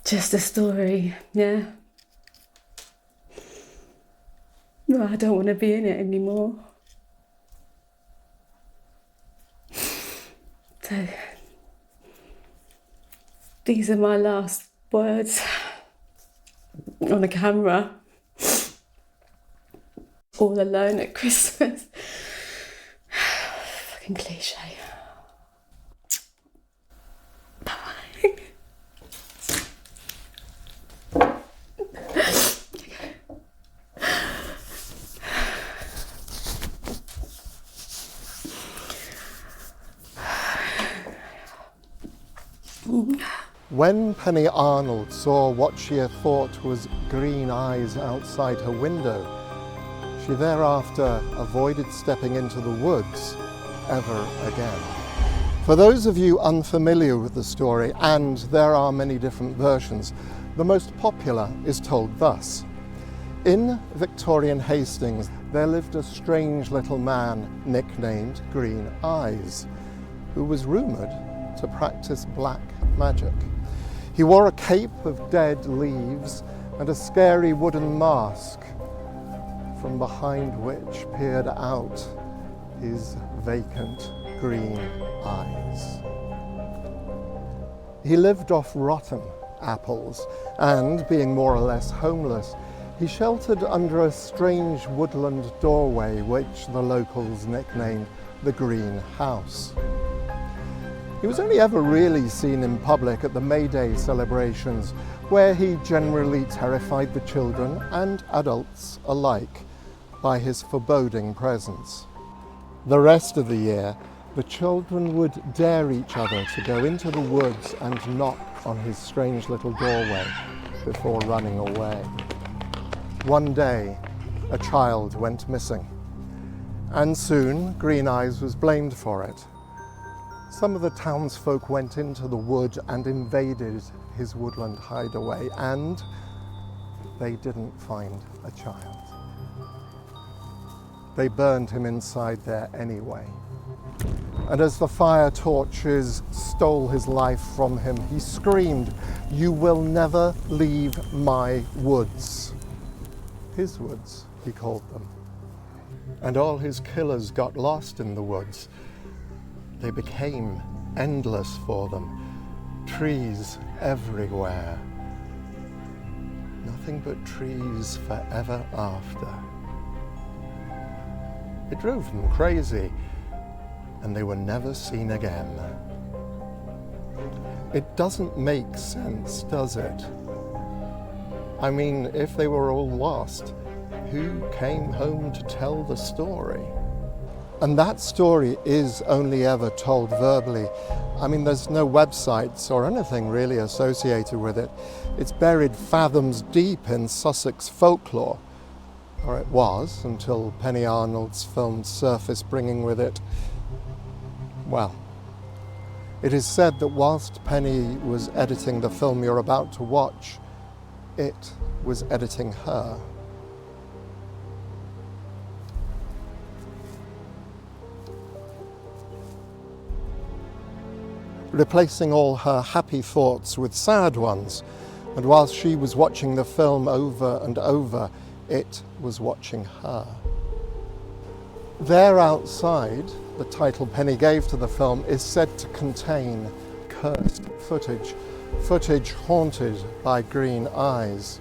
just a story, yeah. No, I don't want to be in it anymore. So, these are my last words on a camera. All alone at Christmas. Fucking cliche. Bye. When Penny Arnold saw what she had thought was green eyes outside her window, she thereafter avoided stepping into the woods ever again. For those of you unfamiliar with the story, and there are many different versions, the most popular is told thus. In Victorian Hastings, there lived a strange little man nicknamed Green Eyes, who was rumoured to practice black magic. He wore a cape of dead leaves and a scary wooden mask, from behind which peered out his vacant green eyes. He lived off rotten apples, and being more or less homeless, he sheltered under a strange woodland doorway which the locals nicknamed the Green House. He was only ever really seen in public at the May Day celebrations, where he generally terrified the children and adults alike by his foreboding presence. The rest of the year, the children would dare each other to go into the woods and knock on his strange little doorway before running away. One day, a child went missing, and soon Green Eyes was blamed for it. Some of the townsfolk went into the wood and invaded his woodland hideaway, and they didn't find a child. They burned him inside there anyway. And as the fire torches stole his life from him, he screamed, "You will never leave my woods." His woods, he called them. And all his killers got lost in the woods. They became endless for them, trees everywhere. Nothing but trees forever after. It drove them crazy, and they were never seen again. It doesn't make sense, does it? I mean, if they were all lost, who came home to tell the story? And that story is only ever told verbally. I mean, there's no websites or anything really associated with it. It's buried fathoms deep in Sussex folklore, or it was, until Penny Arnold's film surfaced, bringing with it, well, it is said that whilst Penny was editing the film you're about to watch, it was editing her. Replacing all her happy thoughts with sad ones, and whilst she was watching the film over and over, it was watching her. There outside, the title Penny gave to the film is said to contain cursed footage haunted by green eyes.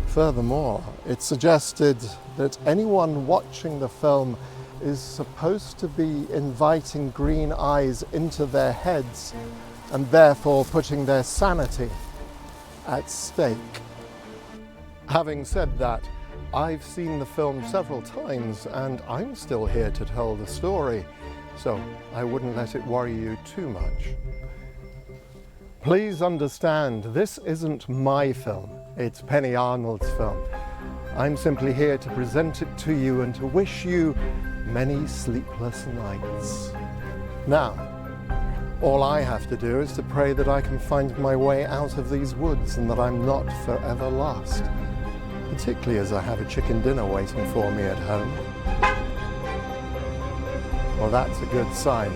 Furthermore, it suggested that anyone watching the film is supposed to be inviting green eyes into their heads and therefore putting their sanity at stake. Having said that, I've seen the film several times and I'm still here to tell the story, so I wouldn't let it worry you too much. Please understand, this isn't my film, it's Penny Arnold's film. I'm simply here to present it to you and to wish you many sleepless nights. Now, all I have to do is to pray that I can find my way out of these woods and that I'm not forever lost, particularly as I have a chicken dinner waiting for me at home. Well, that's a good sign.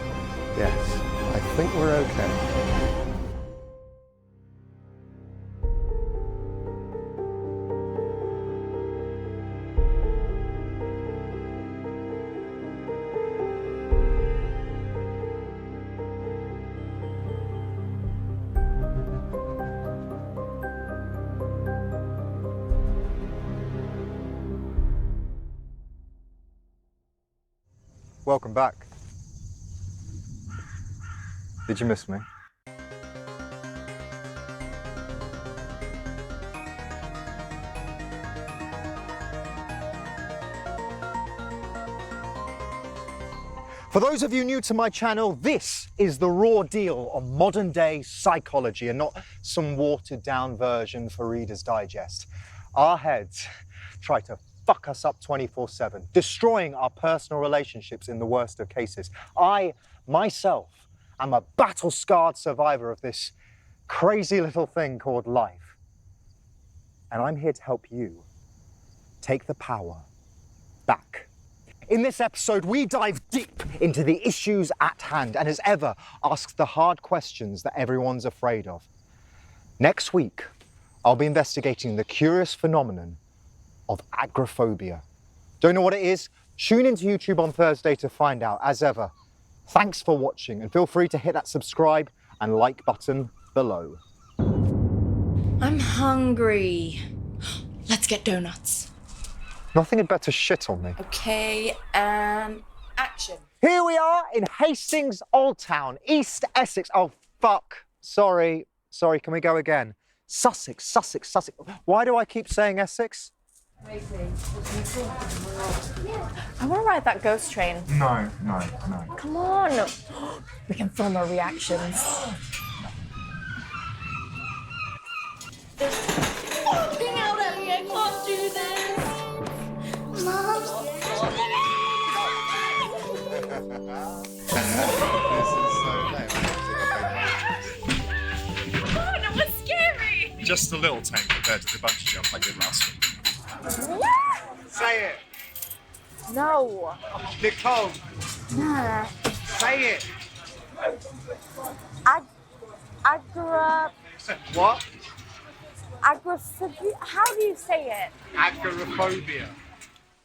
Yes, I think we're okay. Welcome back. Did you miss me? For those of you new to my channel, this is the raw deal on modern day psychology and not some watered down version for Reader's Digest. Our heads try to fuck us up 24/7, destroying our personal relationships in the worst of cases. I, myself, am a battle-scarred survivor of this crazy little thing called life. And I'm here to help you take the power back. In this episode, we dive deep into the issues at hand and, as ever, ask the hard questions that everyone's afraid of. Next week, I'll be investigating the curious phenomenon of agoraphobia. Don't know what it is? Tune into YouTube on Thursday to find out. As ever, thanks for watching and feel free to hit that subscribe and like button below. I'm hungry. Let's get donuts. Nothing had better shit on me. Okay, and action. Here we are in Hastings Old Town, East Essex. Oh, fuck. Sorry, can we go again? Sussex. Why do I keep saying Essex? I want to ride that ghost train. No. Come on. We can film our reactions. Fucking out at me, I can't do this. Mom. Oh, that was scary. Just a little tame compared to the bungee jump I did last week. Say it. No. Nicole, Nah. say it. What? Agoraphobia. How do you say it? Agoraphobia.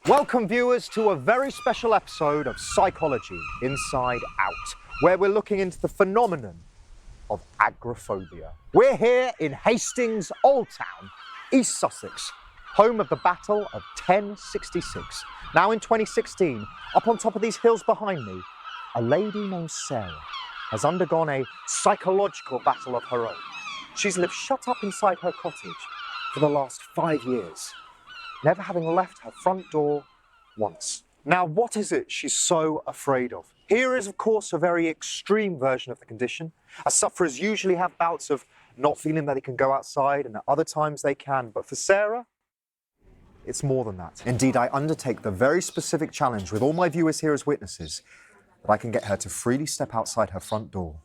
Welcome, viewers, to a very special episode of Psychology Inside Out, where we're looking into the phenomenon of agoraphobia. We're here in Hastings Old Town, East Sussex, home of the Battle of 1066. Now in 2016, up on top of these hills behind me, a lady named Sarah has undergone a psychological battle of her own. She's lived shut up inside her cottage for the last 5 years, never having left her front door once. Now, what is it she's so afraid of? Here is, of course, a very extreme version of the condition, as sufferers usually have bouts of not feeling that they can go outside, and at other times they can. But for Sarah, it's more than that. Indeed, I undertake the very specific challenge with all my viewers here as witnesses that I can get her to freely step outside her front door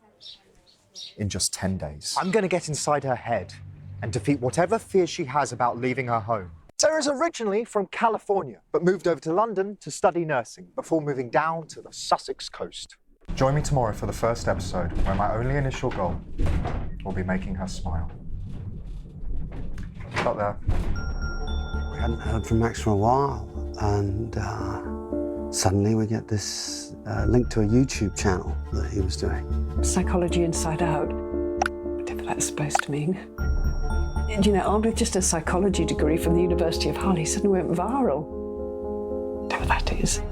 in just 10 days. I'm going to get inside her head and defeat whatever fear she has about leaving her home. Sarah's originally from California, but moved over to London to study nursing before moving down to the Sussex coast. Join me tomorrow for the first episode, where my only initial goal will be making her smile. Stop there. We hadn't heard from Max for a while, and suddenly we get this link to a YouTube channel that he was doing. Psychology Inside Out, whatever that's supposed to mean. And, you know, armed with just a psychology degree from the University of Hull, he suddenly went viral. Whatever that is.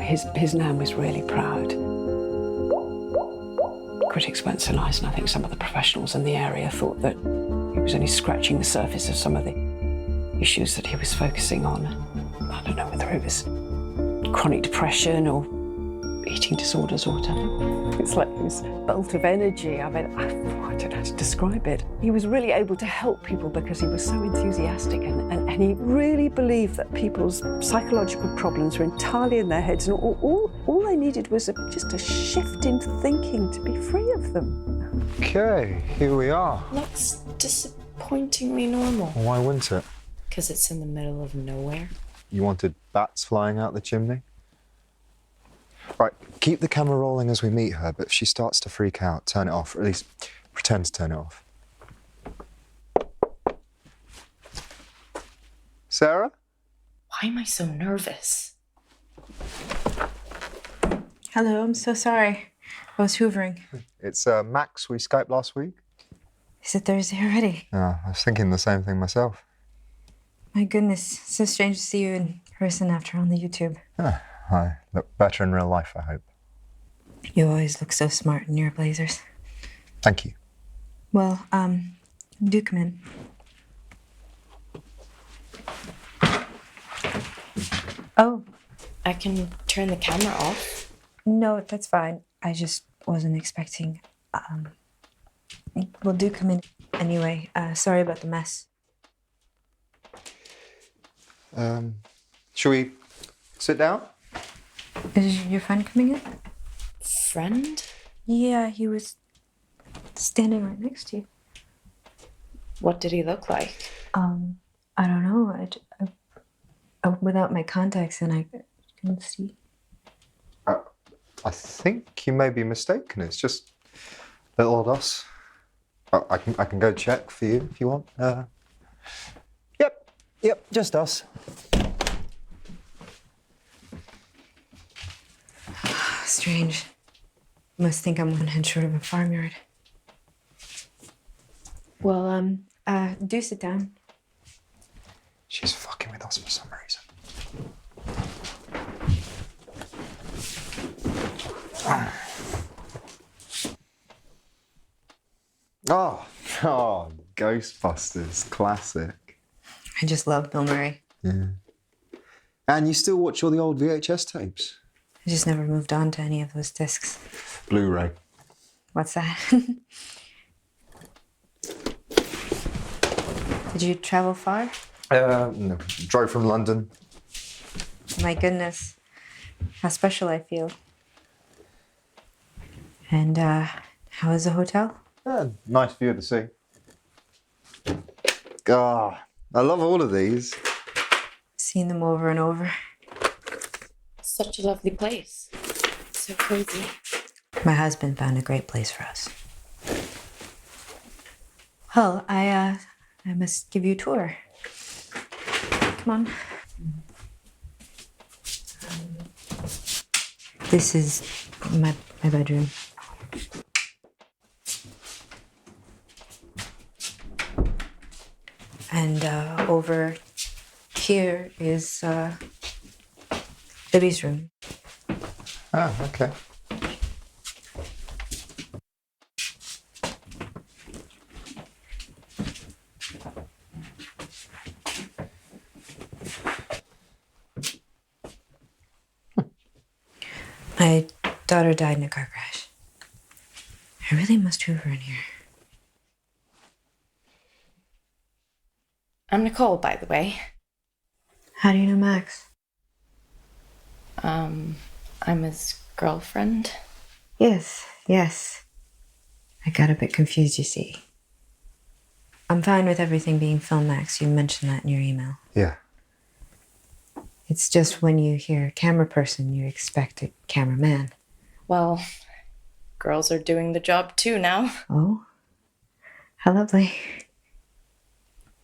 His nan was really proud. Critics weren't so nice, and I think some of the professionals in the area thought that he was only scratching the surface of some of the issues that he was focusing on. I don't know whether it was chronic depression or eating disorders or whatever. It's like this bolt of energy. I mean, I don't know how to describe it. He was really able to help people because he was so enthusiastic, and he really believed that people's psychological problems were entirely in their heads, and all they needed was just a shift in thinking to be free of them. Okay, here we are. Looks disappointingly normal. Why wouldn't it? Because it's in the middle of nowhere. You wanted bats flying out the chimney? Right, keep the camera rolling as we meet her, but if she starts to freak out, turn it off, or at least pretend to turn it off. Sarah? Why am I so nervous? Hello, I'm so sorry. I was hoovering. It's Max, we Skyped last week. Is it Thursday already? I was thinking the same thing myself. My goodness, so strange to see you in person after on the YouTube. I look better in real life, I hope. You always look so smart in your blazers. Thank you. Well, do come in. Oh, I can turn the camera off. no, that's fine. I just wasn't expecting. Well, do come in anyway. Sorry about the mess. Shall we sit down? Is your friend coming in? Friend? Yeah, he was standing right next to you. What did he look like? I don't know. Without my contacts, and I couldn't see. I think you may be mistaken. It's just little old us. I can go check for you if you want. Yep, just us. Strange. Must think I'm one head short of a farmyard. Well, do sit down. She's fucking with us for some reason. Oh, Ghostbusters, classic. I just love Bill Murray. Yeah. And you still watch all the old VHS tapes? I just never moved on to any of those discs. Blu-ray. What's that? Did you travel far? No. Drove from London. My goodness, how special I feel. And how is the hotel? Nice view of the sea. Ah, I love all of these. Seen them over and over. Such a lovely place. So cozy. My husband found a great place for us. Well, I must give you a tour. Come on. This is my bedroom. And over here is Libby's room. Oh, okay. My daughter died in a car crash. I really must hoover in here. I'm Nicole, by the way. How do you know Max? I'm his girlfriend. Yes. I got a bit confused, you see. I'm fine with everything being film Max. You mentioned that in your email. Yeah. It's just when you hear camera person, you expect a cameraman. Well, girls are doing the job too now. Oh, how lovely.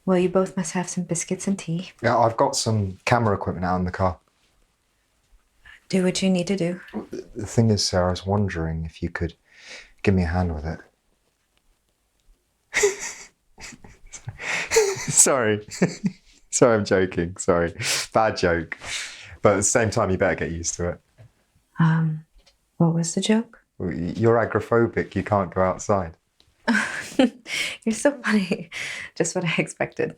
Well, you both must have some biscuits and tea. Yeah, I've got some camera equipment out in the car. Do what you need to do. The thing is, Sarah, I was wondering if you could give me a hand with it. Sorry. Sorry, I'm joking. Sorry. Bad joke. But at the same time, you better get used to it. What was the joke? You're agoraphobic. You can't go outside. You're so funny. Just what I expected.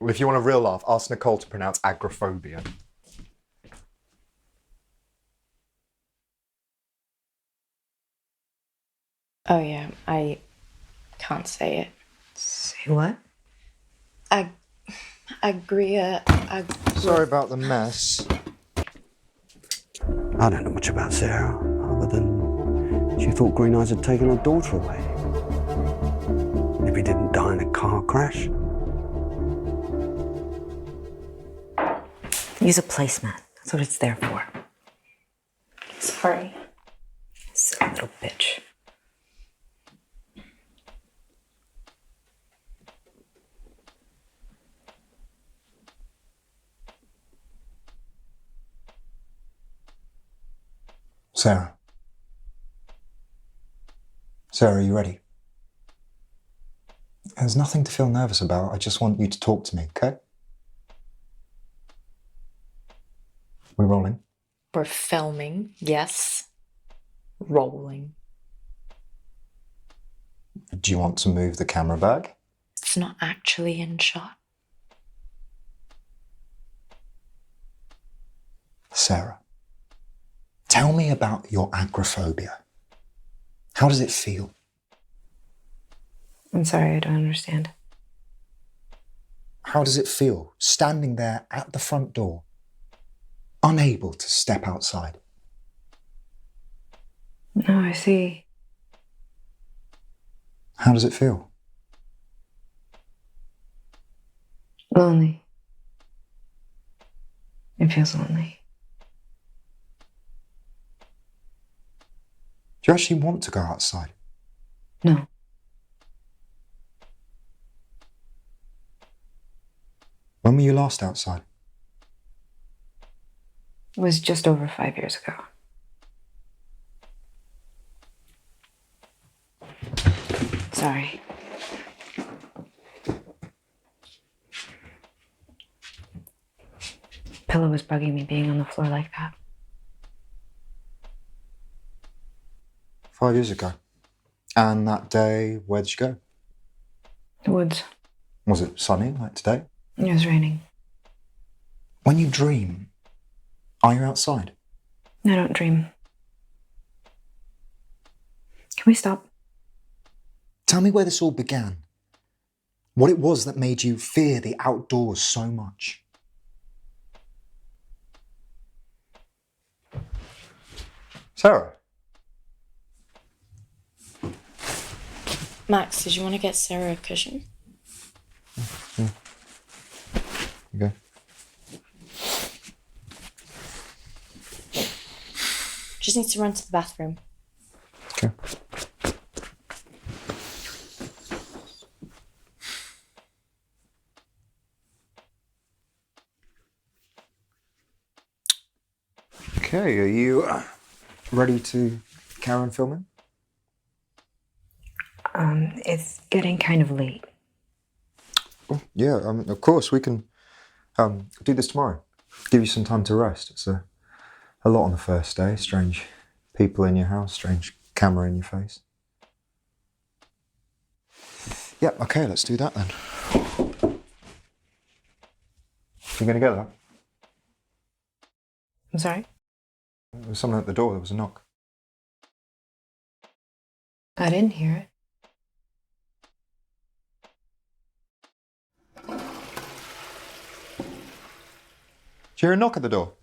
Well, if you want a real laugh, ask Nicole to pronounce agoraphobia. Oh, yeah, I can't say it. Say what? Sorry about the mess. I don't know much about Sarah, other than she thought Green Eyes had taken her daughter away. If he didn't die in a car crash. Use a placemat. That's what it's there for. Sorry. Silly little bitch. Sarah. Sarah, are you ready? There's nothing to feel nervous about. I just want you to talk to me, okay? We're rolling. We're filming, yes. Rolling. Do you want to move the camera back? It's not actually in shot. Sarah, tell me about your agoraphobia. How does it feel? I'm sorry, I don't understand. How does it feel standing there at the front door, unable to step outside? No, I see. How does it feel? Lonely. It feels lonely. Do you actually want to go outside? No. When were you last outside? It was just over 5 years ago. Sorry. Pillow was bugging me being on the floor like that. 5 years ago. And that day, where did you go? The woods. Was it sunny like today? It was raining. When you dream, are you outside? I don't dream. Can we stop? Tell me where this all began. What it was that made you fear the outdoors so much. Sarah? Max, did you want to get Sarah a cushion? Okay. Just needs to run to the bathroom. Okay. Okay, are you ready to carry on filming? It's getting kind of late. Oh, yeah, of course, we can do this tomorrow. Give you some time to rest. It's a lot on the first day. Strange people in your house, strange camera in your face. Yeah, okay, let's do that then. You gonna get that? I'm sorry? There was someone at the door, there was a knock. I didn't hear it. Did you hear a knock at the door?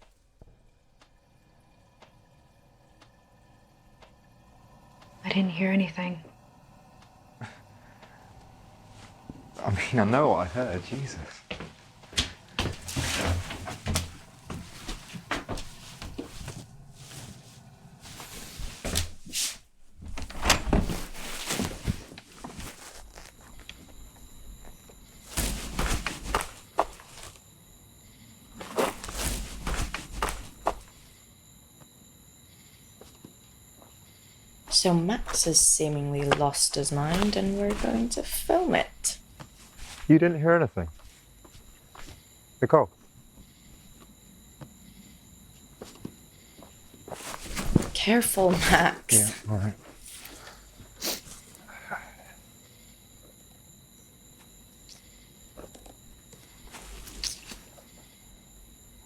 I didn't hear anything. I mean, I know what I heard, Jesus. So Max has seemingly lost his mind and we're going to film it. You didn't hear anything? Nicole? Careful, Max. Yeah, all right.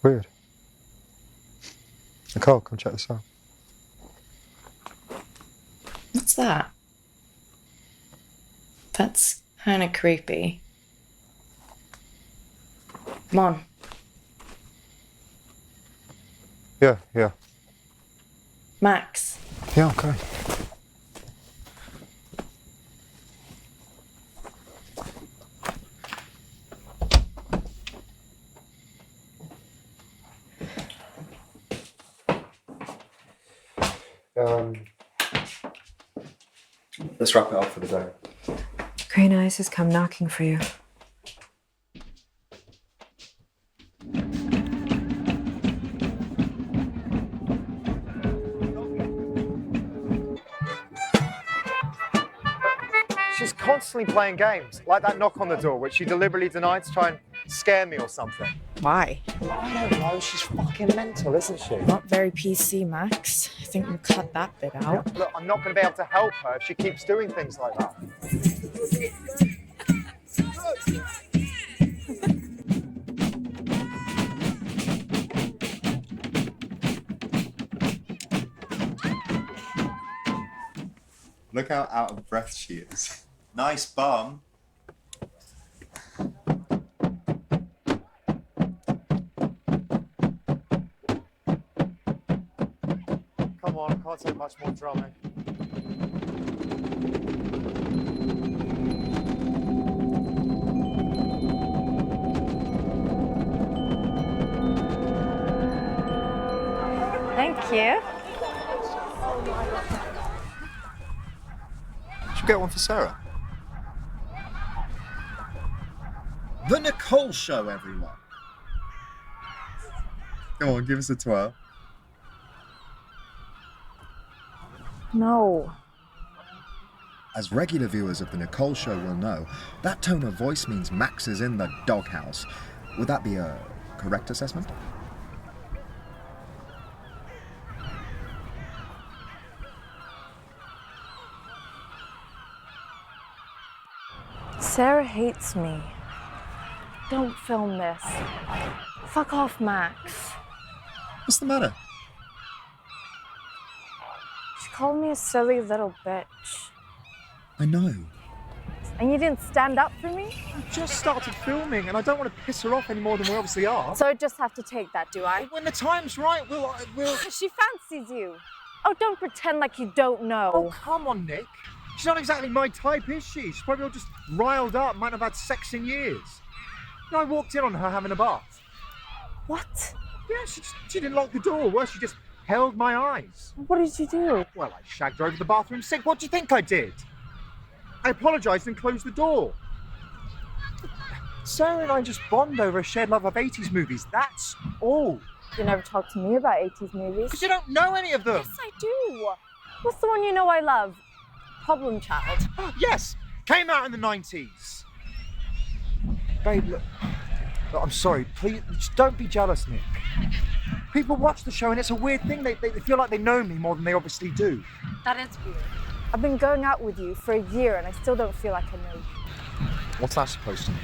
Weird. Nicole, come check this out. What's that? That's kind of creepy. Come on. Yeah. Max. Yeah, okay. Let's wrap it up for the day. Crane Eyes has come knocking for you. She's constantly playing games, like that knock on the door, which she deliberately denied to try and scare me or something? Why? I don't know. She's fucking mental, isn't she? Not very PC, Max. I think we'll cut that bit out. Look, I'm not going to be able to help her if she keeps doing things like that. Look how out of breath she is. Nice bum. Come on, I can't take much more drumming. Thank you. Should we get one for Sarah? The Nicole Show, everyone. Come on, give us a twirl. No. As regular viewers of The Nicole Show will know, that tone of voice means Max is in the doghouse. Would that be a correct assessment? Sarah hates me. Don't film this. Fuck off, Max. What's the matter? She called me a silly little bitch. I know. And you didn't stand up for me? I just started filming and I don't want to piss her off any more than we obviously are. So I just have to take that, do I? When the time's right, we'll... She fancies you. Oh, don't pretend like you don't know. Oh, come on, Nick. She's not exactly my type, is she? She's probably all just riled up, might not have had sex in years. You know, I walked in on her having a bath. What? Yeah, she didn't lock the door. Worse, she just held my eyes. What did you do? Well, I shagged her over the bathroom sink. What do you think I did? I apologised and closed the door. Sarah and I just bond over a shared love of 80s movies. That's all. You never talked to me about 80s movies. Because you don't know any of them. Yes, I do. What's the one you know I love? Problem Child. Yes, came out in the 90s. Babe, look, I'm sorry, please, just don't be jealous, Nick. People watch the show and it's a weird thing. They feel like they know me more than they obviously do. That is weird. I've been going out with you for a year and I still don't feel like I know you. What's that supposed to mean?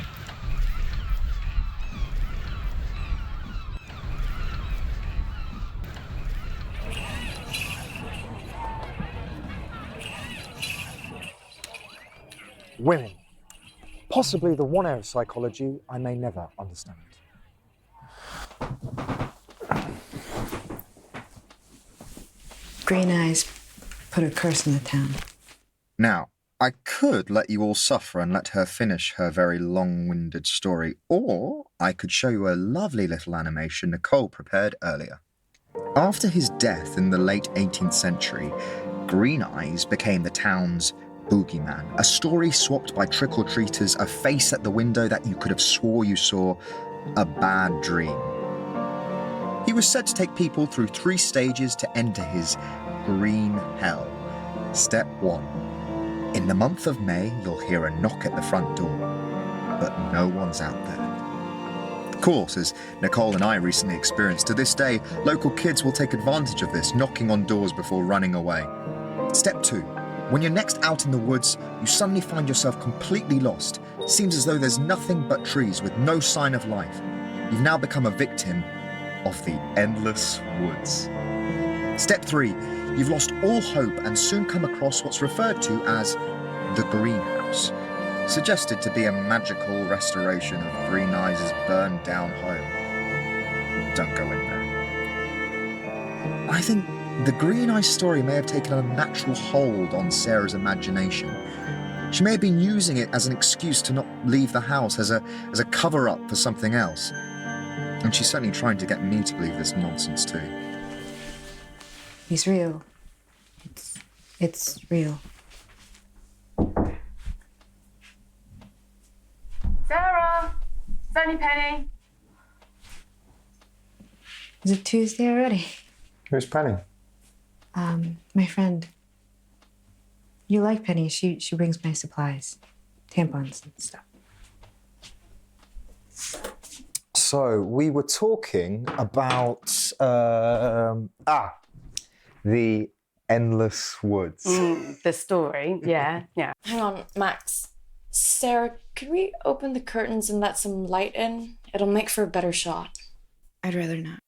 Women. Possibly the one area of psychology I may never understand. Green Eyes put a curse in the town. Now, I could let you all suffer and let her finish her very long-winded story, or I could show you a lovely little animation Nicole prepared earlier. After his death in the late 18th century, Green Eyes became the town's boogeyman, a story swapped by trick-or-treaters, a face at the window that you could have swore you saw, a bad dream. He was said to take people through 3 stages to enter his green hell. Step 1. In the month of May, you'll hear a knock at the front door, but no one's out there. Of course, as Nicole and I recently experienced, to this day, local kids will take advantage of this, knocking on doors before running away. Step 2. When you're next out in the woods, you suddenly find yourself completely lost. It seems as though there's nothing but trees with no sign of life. You've now become a victim of the endless woods. Step 3. You've lost all hope and soon come across what's referred to as the greenhouse, suggested to be a magical restoration of Green Eyes' burned down home. Don't go in there. I think the Green Eyes story may have taken a natural hold on Sarah's imagination. She may have been using it as an excuse to not leave the house, as a cover-up for something else. And she's certainly trying to get me to believe this nonsense too. He's real. It's real. Sarah! It's only Penny. Is it Tuesday already? Who's Penny? My friend. You like Penny. She brings my supplies. Tampons and stuff. So we were talking about the endless woods. The story, yeah. Hang on, Max. Sarah, could we open the curtains and let some light in? It'll make for a better shot. I'd rather not.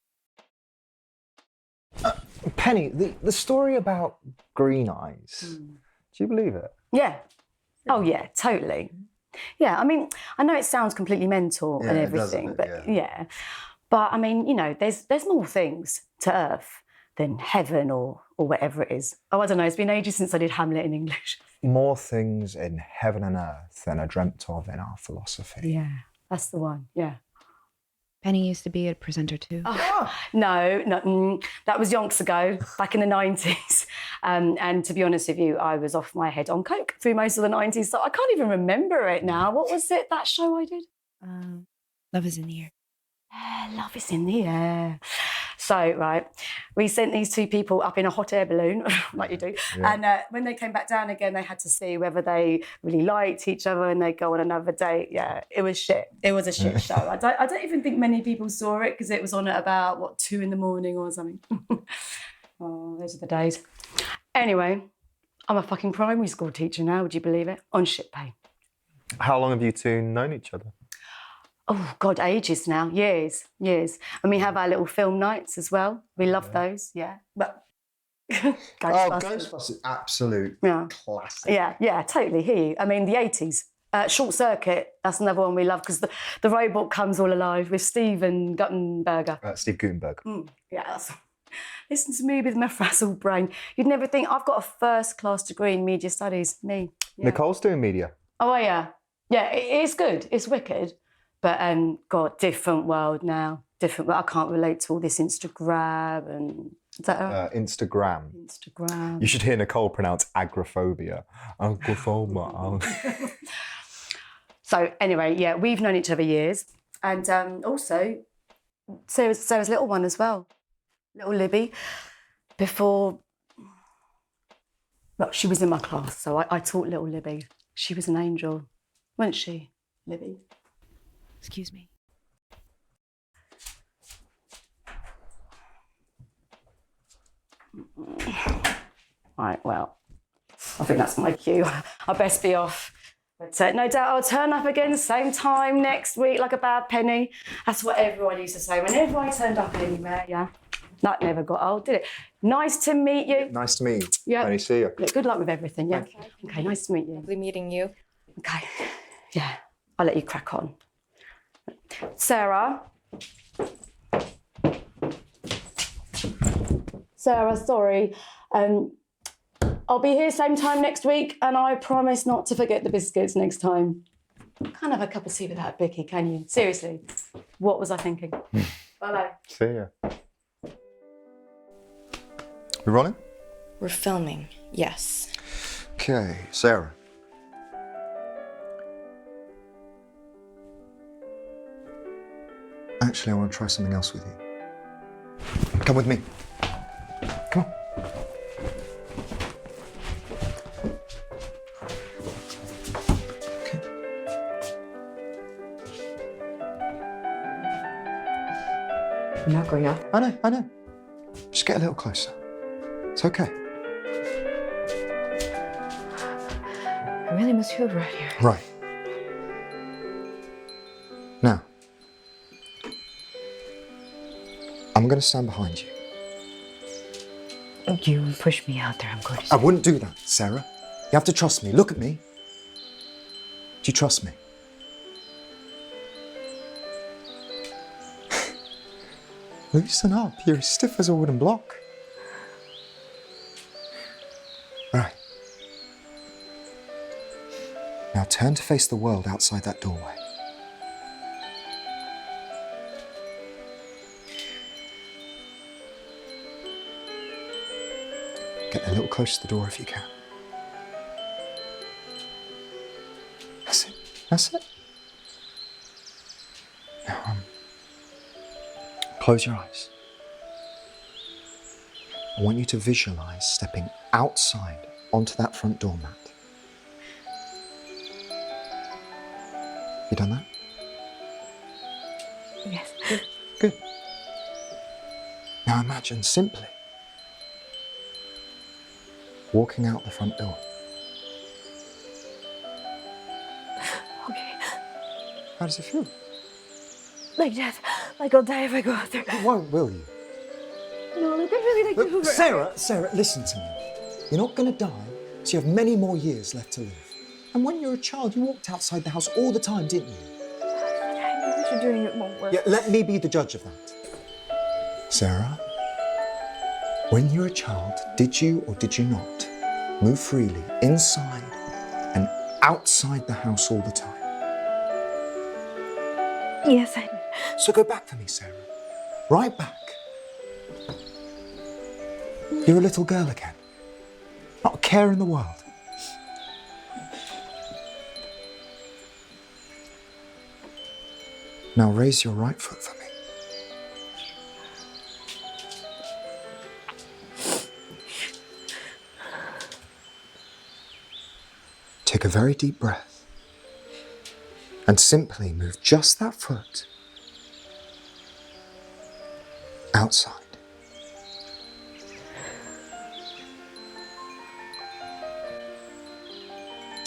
Penny, the story about Green Eyes. Do you believe it? Yeah. Oh, yeah, totally. Yeah, I mean, I know it sounds completely mental and everything, but yeah. But I mean, you know, there's more things to Earth than heaven or whatever it is. Oh, I don't know, it's been ages since I did Hamlet in English. More things in heaven and earth than are dreamt of in our philosophy. Yeah, that's the one, yeah. Penny used to be a presenter too. Oh, no, that was yonks ago, back in the 90s. And to be honest with you, I was off my head on coke through most of the 90s, so I can't even remember it now. What was it, that show I did? Love is in the air. Love is in the air. So, right, we sent these two people up in a hot air balloon, like you do, and when they came back down again, they had to see whether they really liked each other and they'd go on another date. Yeah, it was shit. It was a shit show. I don't even think many people saw it because it was on at about, 2 a.m. or something. Oh, those are the days. Anyway, I'm a fucking primary school teacher now, would you believe it? On shit pay. How long have you two known each other? Oh, God, ages now, years. And we have our little film nights as well. We love those, yeah. But Ghostbusters, absolute classic. Yeah, totally, hear you. I mean, the 80s. Short Circuit, that's another one we love because the robot comes all alive with Steven Guttenberger. Steve Gutenberg. Yeah, listen to me with my frazzled brain. You'd never think I've got a first-class degree in media studies, me. Yeah. Nicole's doing media. Oh, yeah. Yeah, it's good. It's wicked. But, God, different world now. Different. I can't relate to all this Instagram and... Is that Instagram. Instagram. You should hear Nicole pronounce agoraphobia. Agoraphobia. So, anyway, yeah, we've known each other years. And also, Sarah's little one as well. Little Libby. Before... Well, she was in my class, so I taught little Libby. She was an angel, wasn't she, Libby? Excuse me. Right, well, I think that's my cue. I best be off. But no doubt I'll turn up again same time next week like a bad penny. That's what everyone used to say whenever I turned up anywhere, yeah. That never got old, did it? Nice to meet you. Nice to meet you. Yeah. Only see you. Good luck with everything, yeah. Okay, nice to meet you. Lovely meeting you. Okay, yeah, I'll let you crack on. Sarah, sorry. I'll be here same time next week and I promise not to forget the biscuits next time. Can't have a cup of tea without a bicky, can you? Seriously, what was I thinking? Bye-bye. See ya. We rolling? We're filming, yes. Okay, Sarah. Actually, I want to try something else with you. Come with me. Come on. Okay. I'm not going up. I know. Just get a little closer. It's okay. I really must feel right here. Right. Now, I'm going to stand behind you. You push me out there, I'm going to... I wouldn't do that, Sarah. You have to trust me. Look at me. Do you trust me? Loosen up. You're as stiff as a wooden block. All right. Now turn to face the world outside that doorway. Get a little closer to the door if you can. That's it. Now, close your eyes. I want you to visualize stepping outside onto that front doormat. You done that? Yes. Good. Now imagine simply walking out the front door. Okay. How does it feel? Like death. Like I'll die if I go out there. You won't, will you? No, like I'd really like to go. Sarah, listen to me. You're not going to die, so you have many more years left to live. And when you're a child, you walked outside the house all the time, didn't you? I know what you're doing, it won't work. Yeah, let me be the judge of that. Sarah, when you were a child, did you or did you not move freely inside and outside the house all the time? Yes, I did. So go back for me, Sarah. Right back. You're a little girl again. Not a care in the world. Now raise your right foot for me. Take a very deep breath and simply move just that foot outside.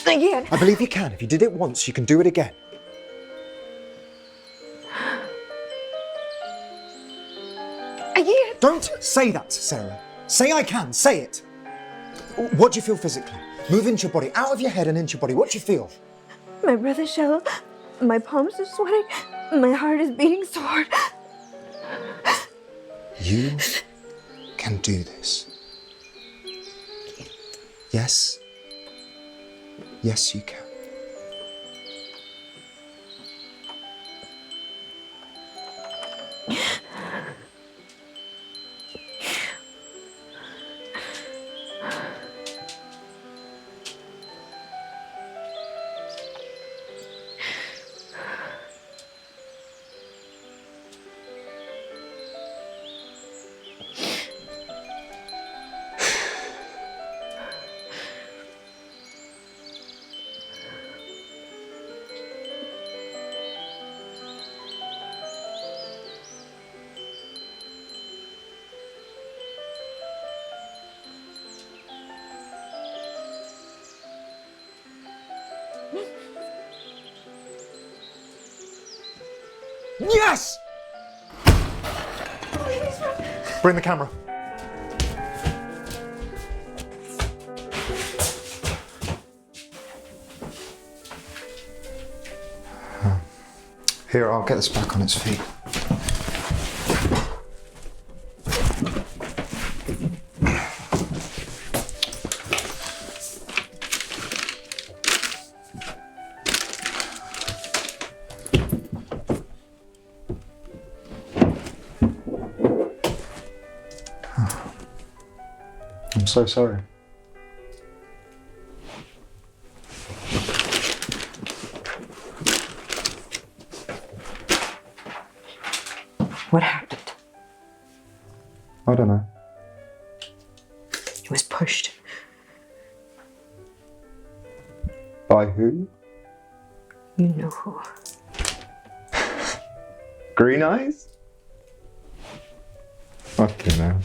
I can't. I believe you can. If you did it once, you can do it again. I can't. Don't say that, Sarah. Say I can. Say it. What do you feel physically? Move into your body, out of your head and into your body. What do you feel? My breath is shallow. My palms are sweating. My heart is beating so hard. You can do this. Yes. Yes, you can. Yes! Bring the camera. Here, I'll get this back on its feet. I'm so sorry. What happened? I don't know. He was pushed. By who? You know who. Green Eyes? Fucking hell.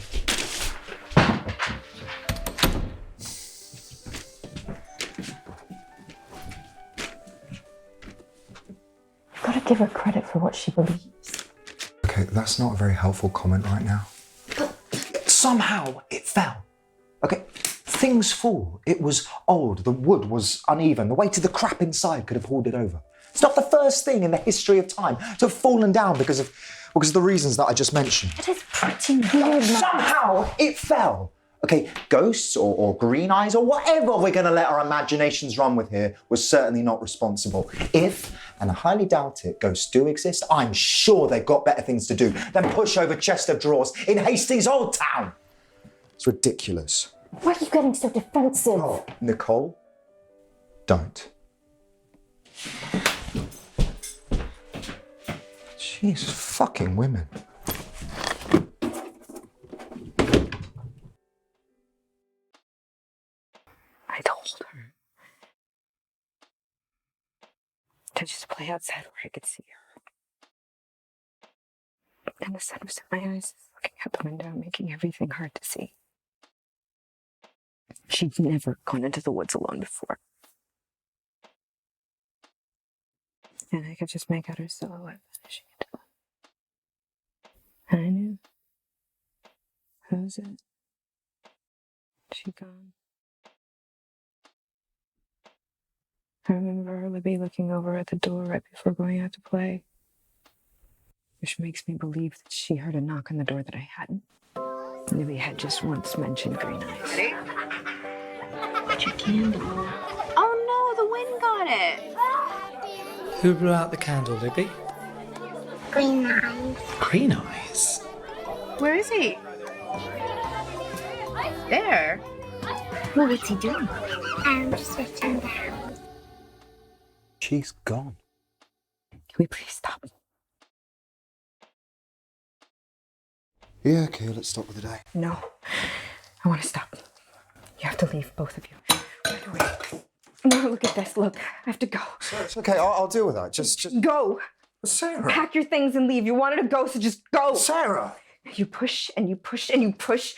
You've got to give her credit for what she believes. Okay, that's not a very helpful comment right now. But somehow it fell. Okay, things fall. It was old, the wood was uneven, the weight of the crap inside could have hauled it over. It's not the first thing in the history of time to have fallen down because of the reasons that I just mentioned. It is pretty weird, man. Somehow it fell. Okay, ghosts or green eyes or whatever we're going to let our imaginations run with here was certainly not responsible. If, and I highly doubt it, ghosts do exist, I'm sure they've got better things to do than push over chest of drawers in Hastings Old Town. It's ridiculous. Why are you getting so defensive? Oh, Nicole, don't. Jeez, fucking women. I told her to just play outside where I could see her. And the sun was in my eyes, looking out the window, making everything hard to see. She'd never gone into the woods alone before. And I could just make out her silhouette vanishing into them. And I knew. That was it. She'd gone. I remember Libby looking over at the door right before going out to play, which makes me believe that she heard a knock on the door that I hadn't. Libby had just once mentioned green eyes. Ready? What's your candle? Oh no, the wind got it. Who blew out the candle, Libby? Green eyes. Green eyes? Where is he? There. Well, what's he doing? Switching down. She's gone. Can we please stop? Yeah, okay, let's stop with the day. No. I want to stop. You have to leave, both of you. Right away. No, look at this. Look, I have to go. It's okay, I'll deal with that. Just... Go. Sarah. Pack your things and leave. You wanted to go, so just go. Sarah. You push and you push and you push.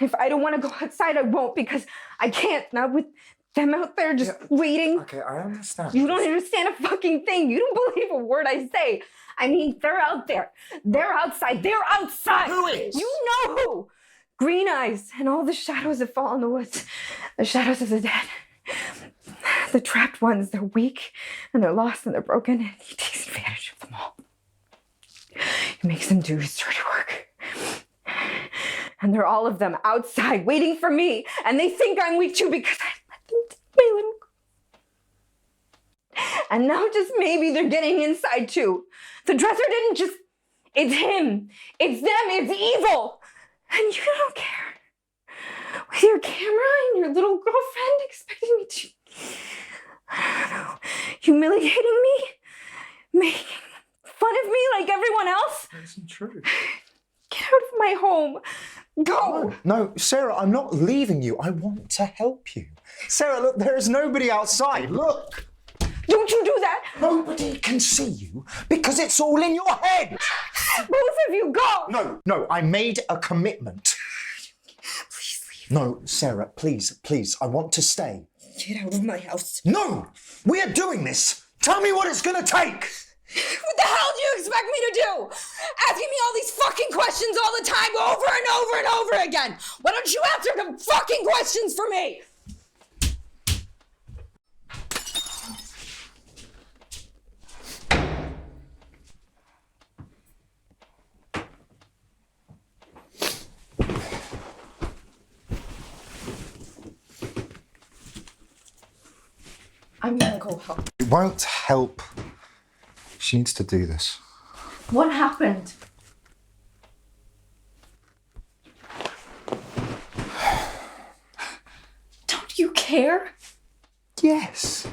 If I don't want to go outside, I won't, because I can't. Not with them out there just waiting. Okay, I understand. You don't understand a fucking thing. You don't believe a word I say. I mean, they're out there. They're outside. They're outside. Who is? You know who. Green eyes and all the shadows that fall in the woods. The shadows of the dead. The trapped ones. They're weak and they're lost and they're broken, and he takes advantage of them all. He makes them do his dirty work. And they're all of them outside waiting for me. And they think I'm weak too because I let them take my little... And now just maybe they're getting inside too. The dresser didn't just... It's him. It's them. It's evil. And you don't care. With your camera and your little girlfriend expecting me to... I don't know. Humiliating me? Making fun of me like everyone else? That isn't true. Get out of my home. Go! No, Sarah, I'm not leaving you. I want to help you. Sarah, look, there is nobody outside. Look! Don't you do that! Nobody can see you because it's all in your head! Both of you, go! No, I made a commitment. Please leave. No, Sarah, please, I want to stay. Get out of my house. No! We are doing this! Tell me what it's gonna take! What the hell do you expect me to do? Asking me all these fucking questions all the time, over and over and over again. Why don't you answer the fucking questions for me? I'm gonna go help. It won't help. She needs to do this. What happened? Don't you care? Yes.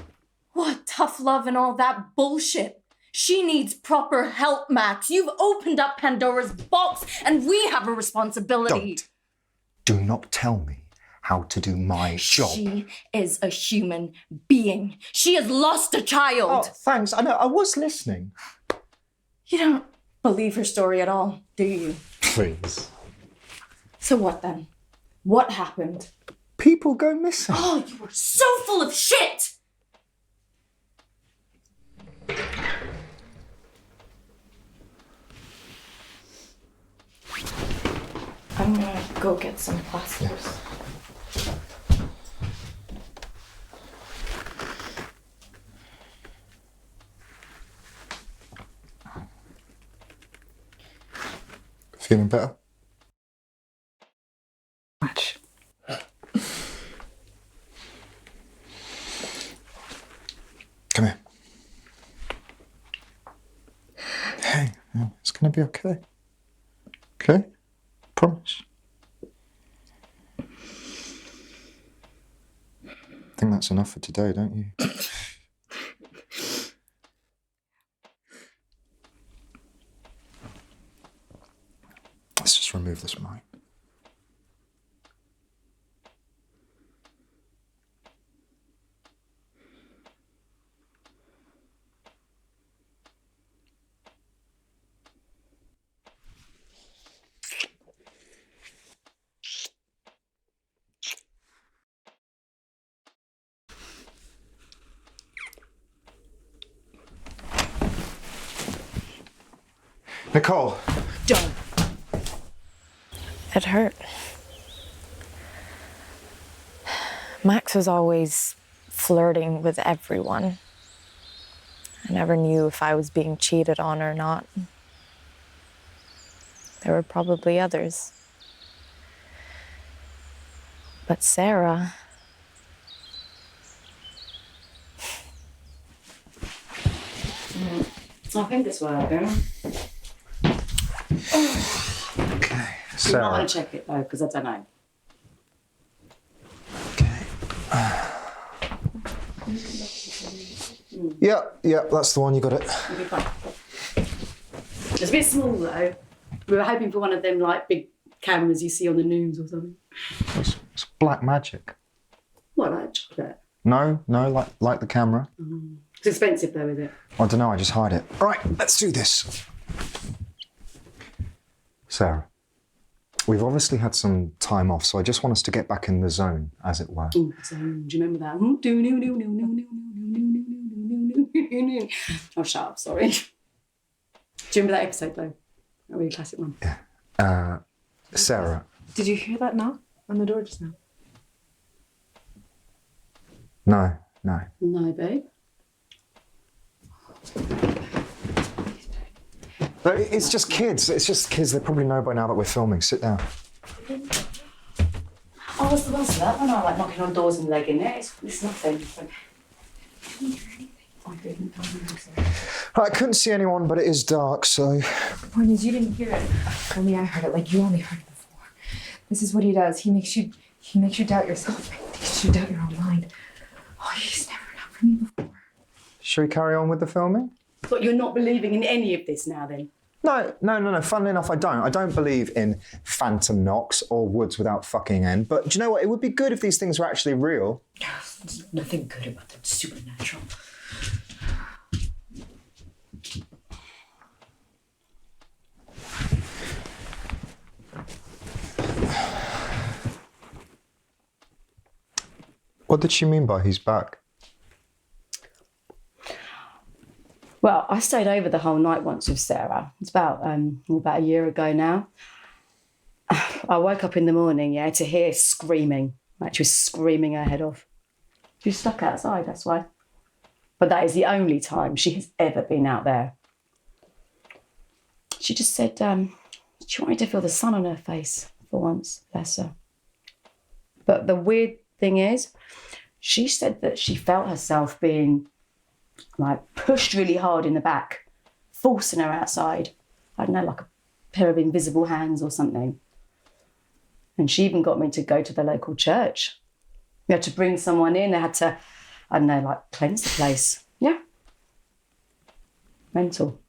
What tough love and all that bullshit? She needs proper help, Max. You've opened up Pandora's box and we have a responsibility. Do not tell me how to do my job. She is a human being. She has lost a child. Oh, thanks. I know. I was listening. You don't believe her story at all, do you? Please. So what then? What happened? People go missing. Oh, you were so full of shit! I'm gonna go get some plasters. Feeling better? Much. Come here. Hey, it's gonna be okay. Okay? Promise. I think that's enough for today, don't you? Let's just remove this mic. Nicole. Don't. It hurt. Max was always flirting with everyone. I never knew if I was being cheated on or not. There were probably others. But Sarah... I think it's working. Okay, You Sarah. might want to check it though, because I don't know. Yeah, that's the one, you got it. It'll be fine. It's a bit small though. We were hoping for one of them like big cameras you see on the news or something. It's black magic. What, like chocolate? No, like the camera. It's expensive though, is it? I don't know, I just hide it. Right, let's do this. Sarah, we've obviously had some time off, so I just want us to get back in the zone, as it were. Ooh, so, do you remember that? Oh, shut up, sorry. Do you remember that episode though? A really classic one. Sarah. Did you hear that knock on the door just now? No. No, babe. But it's just kids. They probably know by now that we're filming. Sit down. Oh, what's the worst of that? When I like knocking on doors and legging it, it's nothing. I couldn't see anyone, but it is dark, so... The point is, you didn't hear it. Only I heard it, like you only heard it before. This is what he does. He makes you doubt yourself. He makes you doubt your own mind. Oh, he's never done for me before. Should we carry on with the filming? But you're not believing in any of this now then? No. Funnily enough, I don't. I don't believe in phantom knocks or woods without fucking end. But do you know what? It would be good if these things were actually real. There's nothing good about them. Supernatural. What did she mean by he's back? Well, I stayed over the whole night once with Sarah. It's about a year ago now. I woke up in the morning, to hear screaming. Like she was screaming her head off. She was stuck outside, that's why. But that is the only time she has ever been out there. She just said she wanted to feel the sun on her face for once, bless her. But the weird thing is, she said that she felt herself being pushed really hard in the back, forcing her outside. I don't know, like a pair of invisible hands or something. And she even got me to go to the local church. We had to bring someone in. They had to, cleanse the place. Yeah. Mental.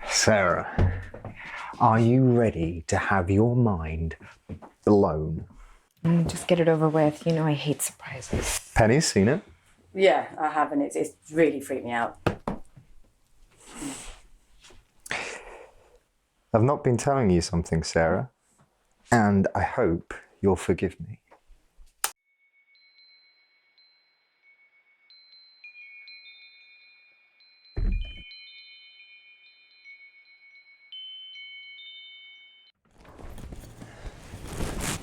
Sarah, are you ready to have your mind blown? Just get it over with. You know I hate surprises. Penny's seen it. Yeah, I have, and it's really freaked me out. I've not been telling you something, Sarah, and I hope you'll forgive me.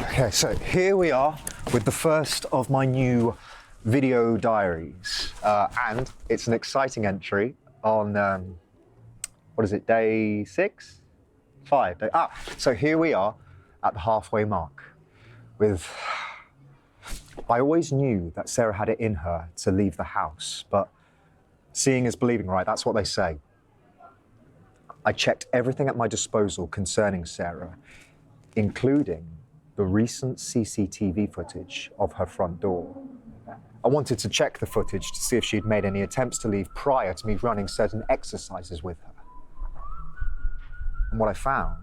Okay, so here we are with the first of my new video diaries, and it's an exciting entry on, day 6? 5. So here we are at the halfway mark with... I always knew that Sarah had it in her to leave the house, but seeing is believing, right? That's what they say. I checked everything at my disposal concerning Sarah, including the recent CCTV footage of her front door. I wanted to check the footage to see if she'd made any attempts to leave prior to me running certain exercises with her. And what I found...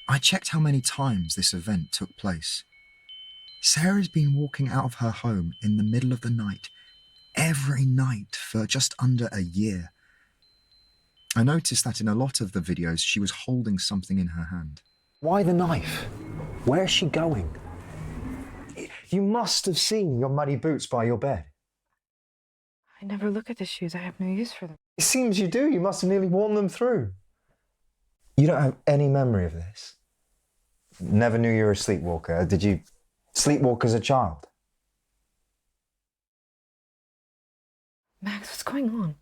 I checked how many times this event took place. Sarah's been walking out of her home in the middle of the night, every night for just under a year. I noticed that in a lot of the videos, she was holding something in her hand. Why the knife? Where is she going? You must have seen your muddy boots by your bed. I never look at the shoes. I have no use for them. It seems you do. You must have nearly worn them through. You don't have any memory of this? Never knew you were a sleepwalker. Did you sleepwalk as a child? Max, what's going on?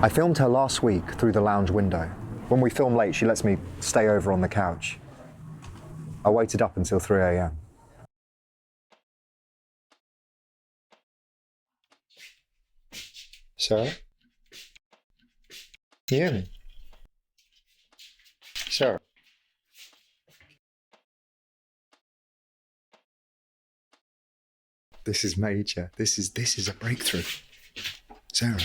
I filmed her last week through the lounge window. When we film late, she lets me stay over on the couch. I waited up until 3 a.m. Sarah? Can you hear me? Sarah? This is major. This is a breakthrough. Sarah?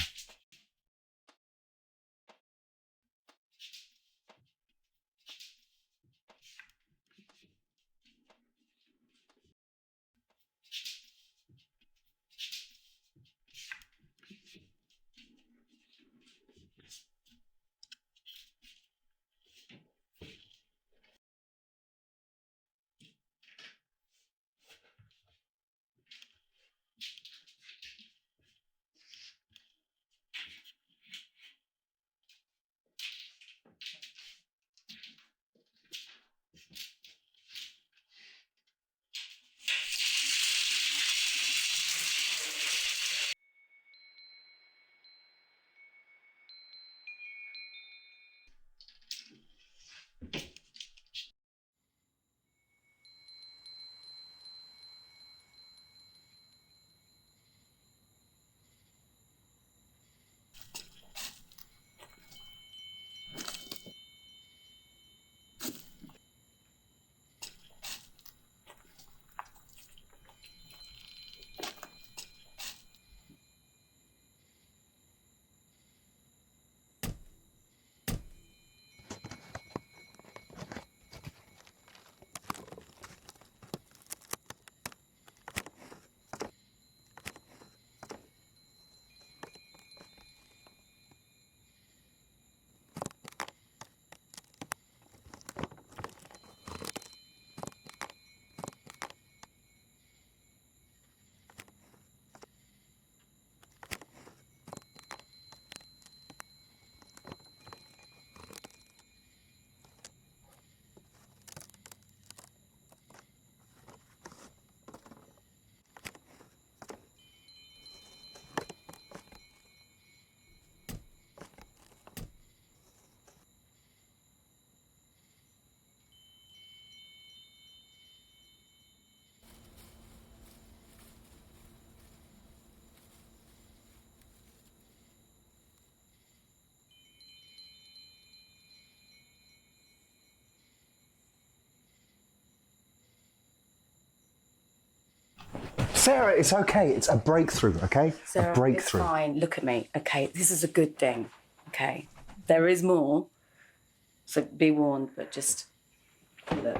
Sarah, it's okay. It's a breakthrough, okay? Sarah, a breakthrough. It's fine. Look at me. Okay, this is a good thing. Okay, there is more. So be warned, but just look.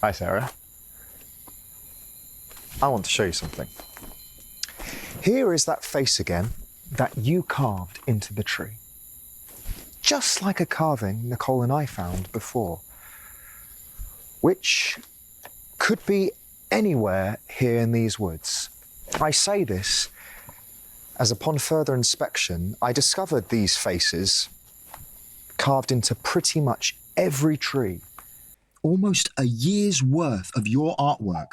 Hi, Sarah. I want to show you something. Here is that face again that you carved into the tree. Just like a carving Nicole and I found before, which could be anywhere here in these woods. I say this as upon further inspection, I discovered these faces carved into pretty much every tree. Almost a year's worth of your artwork.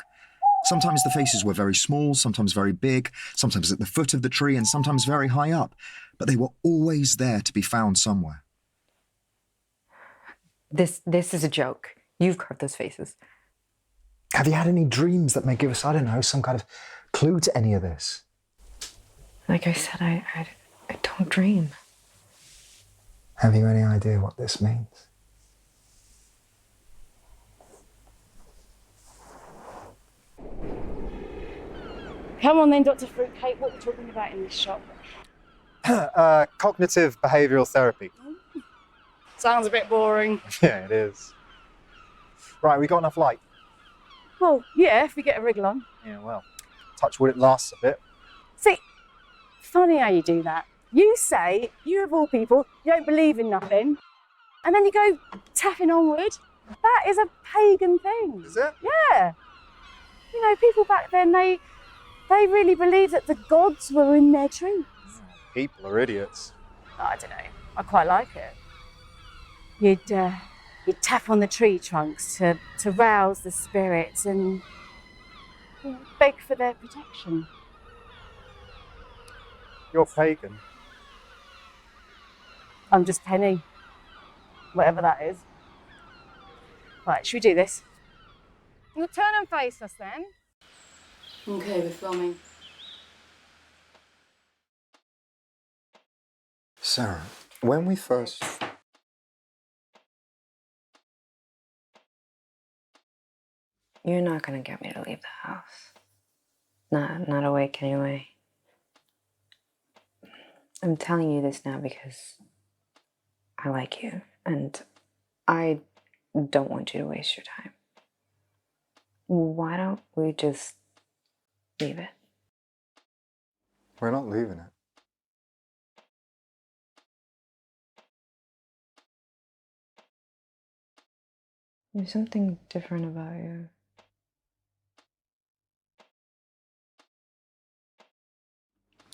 Sometimes the faces were very small, sometimes very big, sometimes at the foot of the tree, and sometimes very high up. But they were always there to be found somewhere. This is a joke. You've carved those faces. Have you had any dreams that may give us, I don't know, some kind of clue to any of this? Like I said, I don't dream. Have you any idea what this means? Come on then, Dr. Fruitcake, what are we talking about in this shop? Cognitive behavioural therapy. Sounds a bit boring. Yeah, it is. Right, we got enough light? Well, yeah, if we get a wriggle on. Yeah, well, touch wood, it lasts a bit. See, funny how you do that. You say, you of all people, you don't believe in nothing, and then you go tapping on wood. That is a pagan thing. Is it? Yeah. You know, people back then, they really believed that the gods were in their trees. People are idiots. Oh, I don't know. I quite like it. You'd tap on the tree trunks to rouse the spirits and beg for their protection. You're pagan. I'm just Penny. Whatever that is. Right, should we do this? You'll turn and face us then. Okay, we're filming. Sarah, when we first... You're not gonna get me to leave the house. Not awake anyway. I'm telling you this now because I like you, and I don't want you to waste your time. Why don't we just leave it? We're not leaving it. There's something different about you.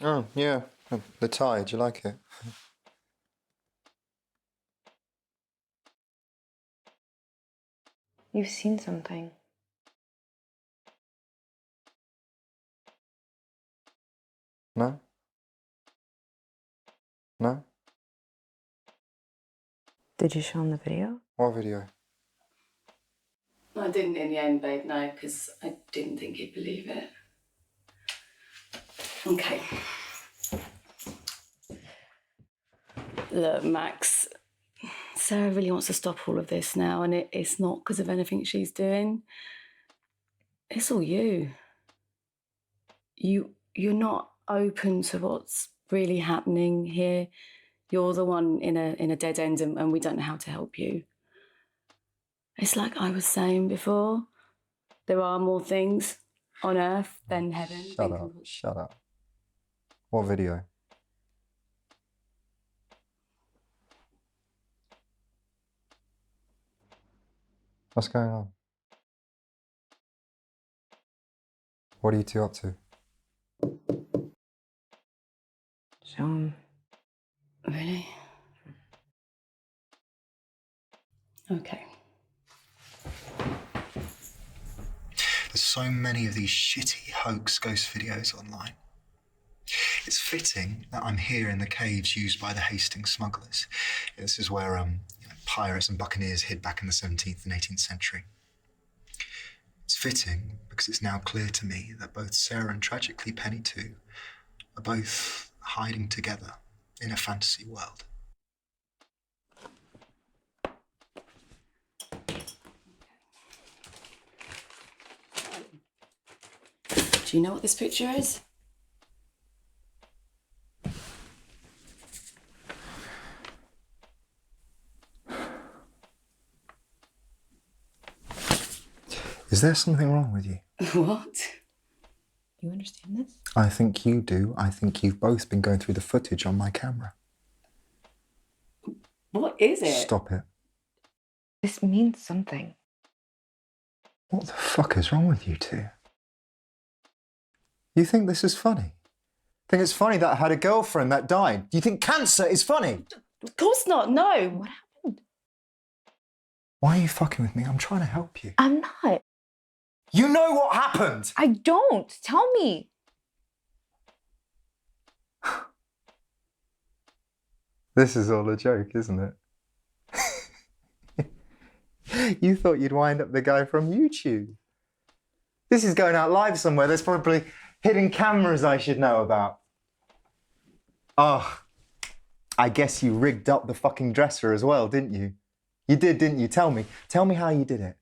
Oh, yeah. The tie, do you like it? You've seen something. No? No? Did you show him the video? What video? I didn't in the end, babe, no, because I didn't think he'd believe it. Okay. Look, Max, Sarah really wants to stop all of this now, and it's not because of anything she's doing. It's all you. You're not open to what's really happening here. You're the one in a dead end, and we don't know how to help you. It's like I was saying before, there are more things on earth than heaven. Shut up. What video? What's going on? What are you two up to? Show him. Really? Okay. There's so many of these shitty hoax ghost videos online. It's fitting that I'm here in the caves used by the Hastings smugglers. This is where pirates and buccaneers hid back in the 17th and 18th century. It's fitting because it's now clear to me that both Sarah and tragically Penny too are both hiding together in a fantasy world. Do you know what this picture is? Is there something wrong with you? What? You understand this? I think you do. I think you've both been going through the footage on my camera. What is it? Stop it. This means something. What the fuck is wrong with you two? You think this is funny? Think it's funny that I had a girlfriend that died? Do you think cancer is funny? Of course not, no. What happened? Why are you fucking with me? I'm trying to help you. I'm not. You know what happened! I don't. Tell me. This is all a joke, isn't it? You thought you'd wind up the guy from YouTube. This is going out live somewhere. There's probably hidden cameras I should know about. Oh, I guess you rigged up the fucking dresser as well, didn't you? You did, didn't you? Tell me. Tell me how you did it.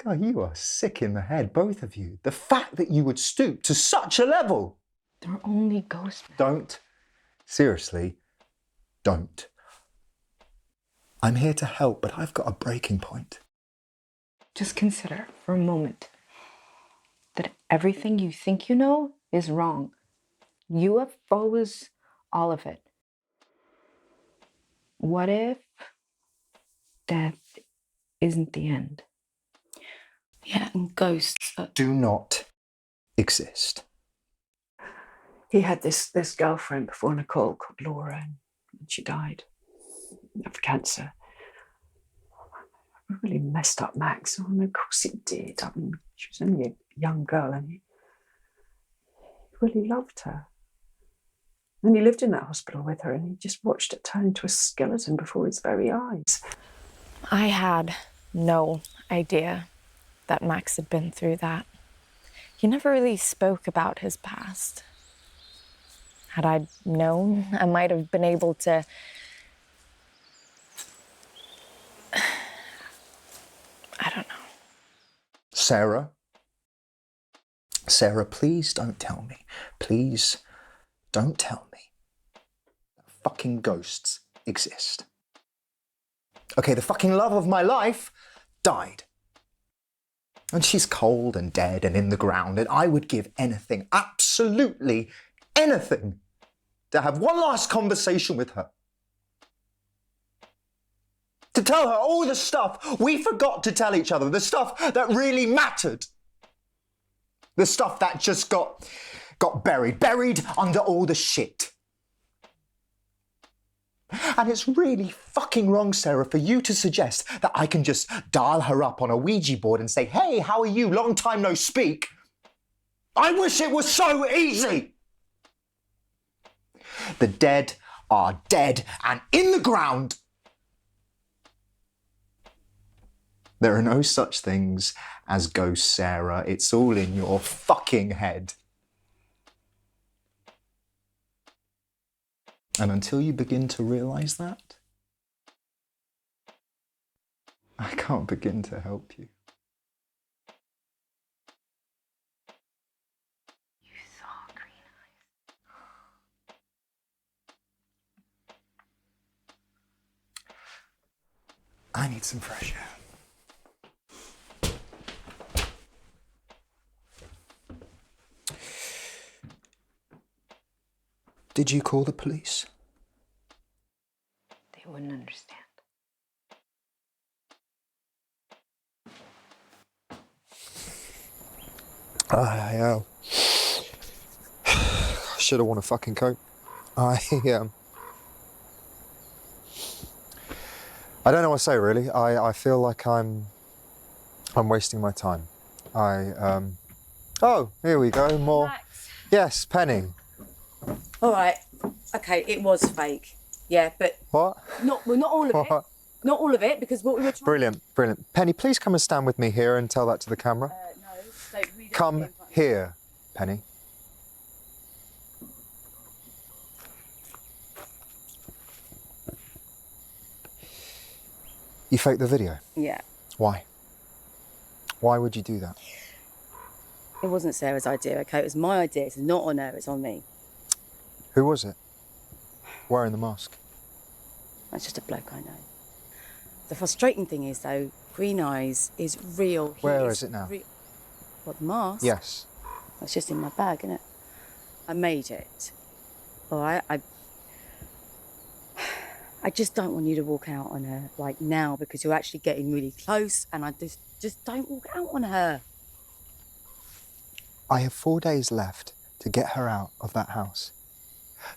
God, you are sick in the head, both of you. The fact that you would stoop to such a level. They're only ghosts. Don't Seriously, don't. I'm here to help, but I've got a breaking point. Just consider for a moment that everything you think you know is wrong. UFOs, all of it. What if death isn't the end? Yeah, and ghosts do not exist. He had this girlfriend before Nicole called Laura, and she died of cancer. It really messed up Max. Oh, and of course it did. I mean, she was only a young girl, and he really loved her. And he lived in that hospital with her, and he just watched her turn into a skeleton before his very eyes. I had no idea that Max had been through that. He never really spoke about his past. Had I known, I might have been able to... I don't know. Sarah? Sarah, please don't tell me. Please don't tell me that fucking ghosts exist. Okay, the fucking love of my life died. And she's cold and dead and in the ground, and I would give anything, absolutely anything, to have one last conversation with her. To tell her all the stuff we forgot to tell each other, the stuff that really mattered. The stuff that just got buried under all the shit. And it's really fucking wrong, Sarah, for you to suggest that I can just dial her up on a Ouija board and say, hey, how are you? Long time no speak. I wish it was so easy. The dead are dead and in the ground. There are no such things as ghosts, Sarah. It's all in your fucking head. And until you begin to realise that, I can't begin to help you. You saw green eyes. I need some fresh air. Did you call the police? They wouldn't understand. I should have worn a fucking coat. I don't know what to say, really. I feel like I'm wasting my time. Oh, here we go, more. Max. Yes, Penny. All right, okay, it was fake. Yeah, but... What? Not all of it. What? Not all of it, because what we were trying... Brilliant, brilliant. Penny, please come and stand with me here and tell that to the camera. No, don't read it. Come here, Penny. You faked the video? Yeah. Why? Why would you do that? It wasn't Sarah's idea, okay? It was my idea. It's not on her, it's on me. Who was it? Wearing the mask? That's just a bloke I know. The frustrating thing is, though, Green Eyes is real. Where is it now? What, the mask? Yes. It's just in my bag, isn't it? I made it. All right? I just don't want you to walk out on her, like, now, because you're actually getting really close, and I just don't walk out on her. I have 4 days left to get her out of that house.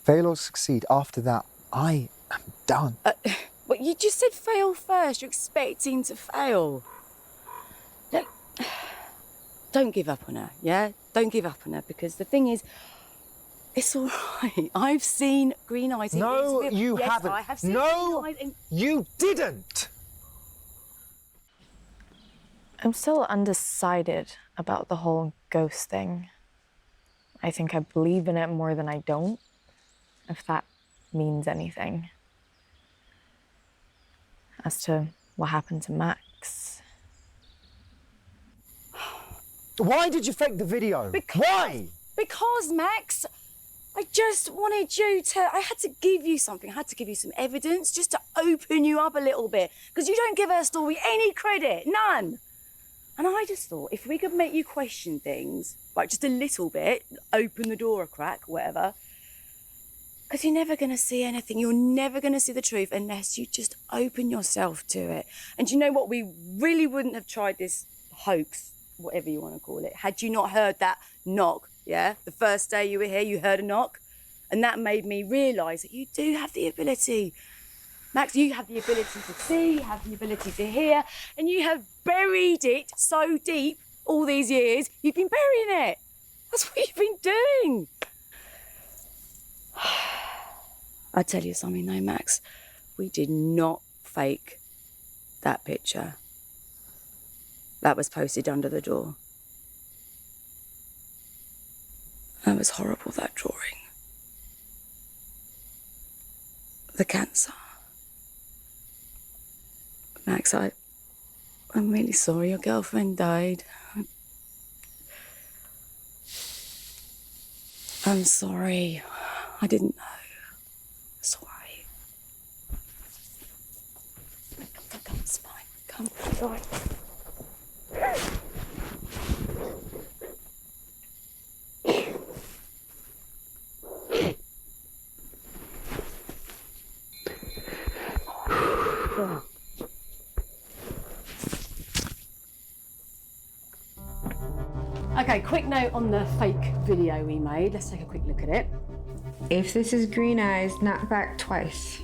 Fail or succeed, after that, I am done. But you just said fail first. You're expecting to fail. Look, don't give up on her, yeah? Don't give up on her, because the thing is, it's all right. I've seen Green Eyes. No, you yes, haven't. I have seen No, Green Eyes in... you didn't. I'm still undecided about the whole ghost thing. I think I believe in it more than I don't, if that means anything. As to what happened to Max. Why did you fake the video? Why? Because, Max, I just wanted you to, I had to give you something. I had to give you some evidence just to open you up a little bit. Because you don't give her story any credit, none. And I just thought, if we could make you question things, like just a little bit, open the door a crack, whatever, because you're never going to see anything. You're never going to see the truth unless you just open yourself to it. And you know what? We really wouldn't have tried this hoax, whatever you want to call it, had you not heard that knock, yeah? The first day you were here, you heard a knock. And that made me realise that you do have the ability. Max, you have the ability to see, you have the ability to hear, and you have buried it so deep all these years, you've been burying it. That's what you've been doing. I'll tell you something though, Max. We did not fake that picture. That was posted under the door. That was horrible, that drawing. The cancer. Max, I'm really sorry your girlfriend died. I'm sorry. I didn't know. Sorry. Come, it's fine. Come, it's all right. Okay, quick note on the fake video we made. Let's take a quick look at it. If this is Green Eyes, not back twice.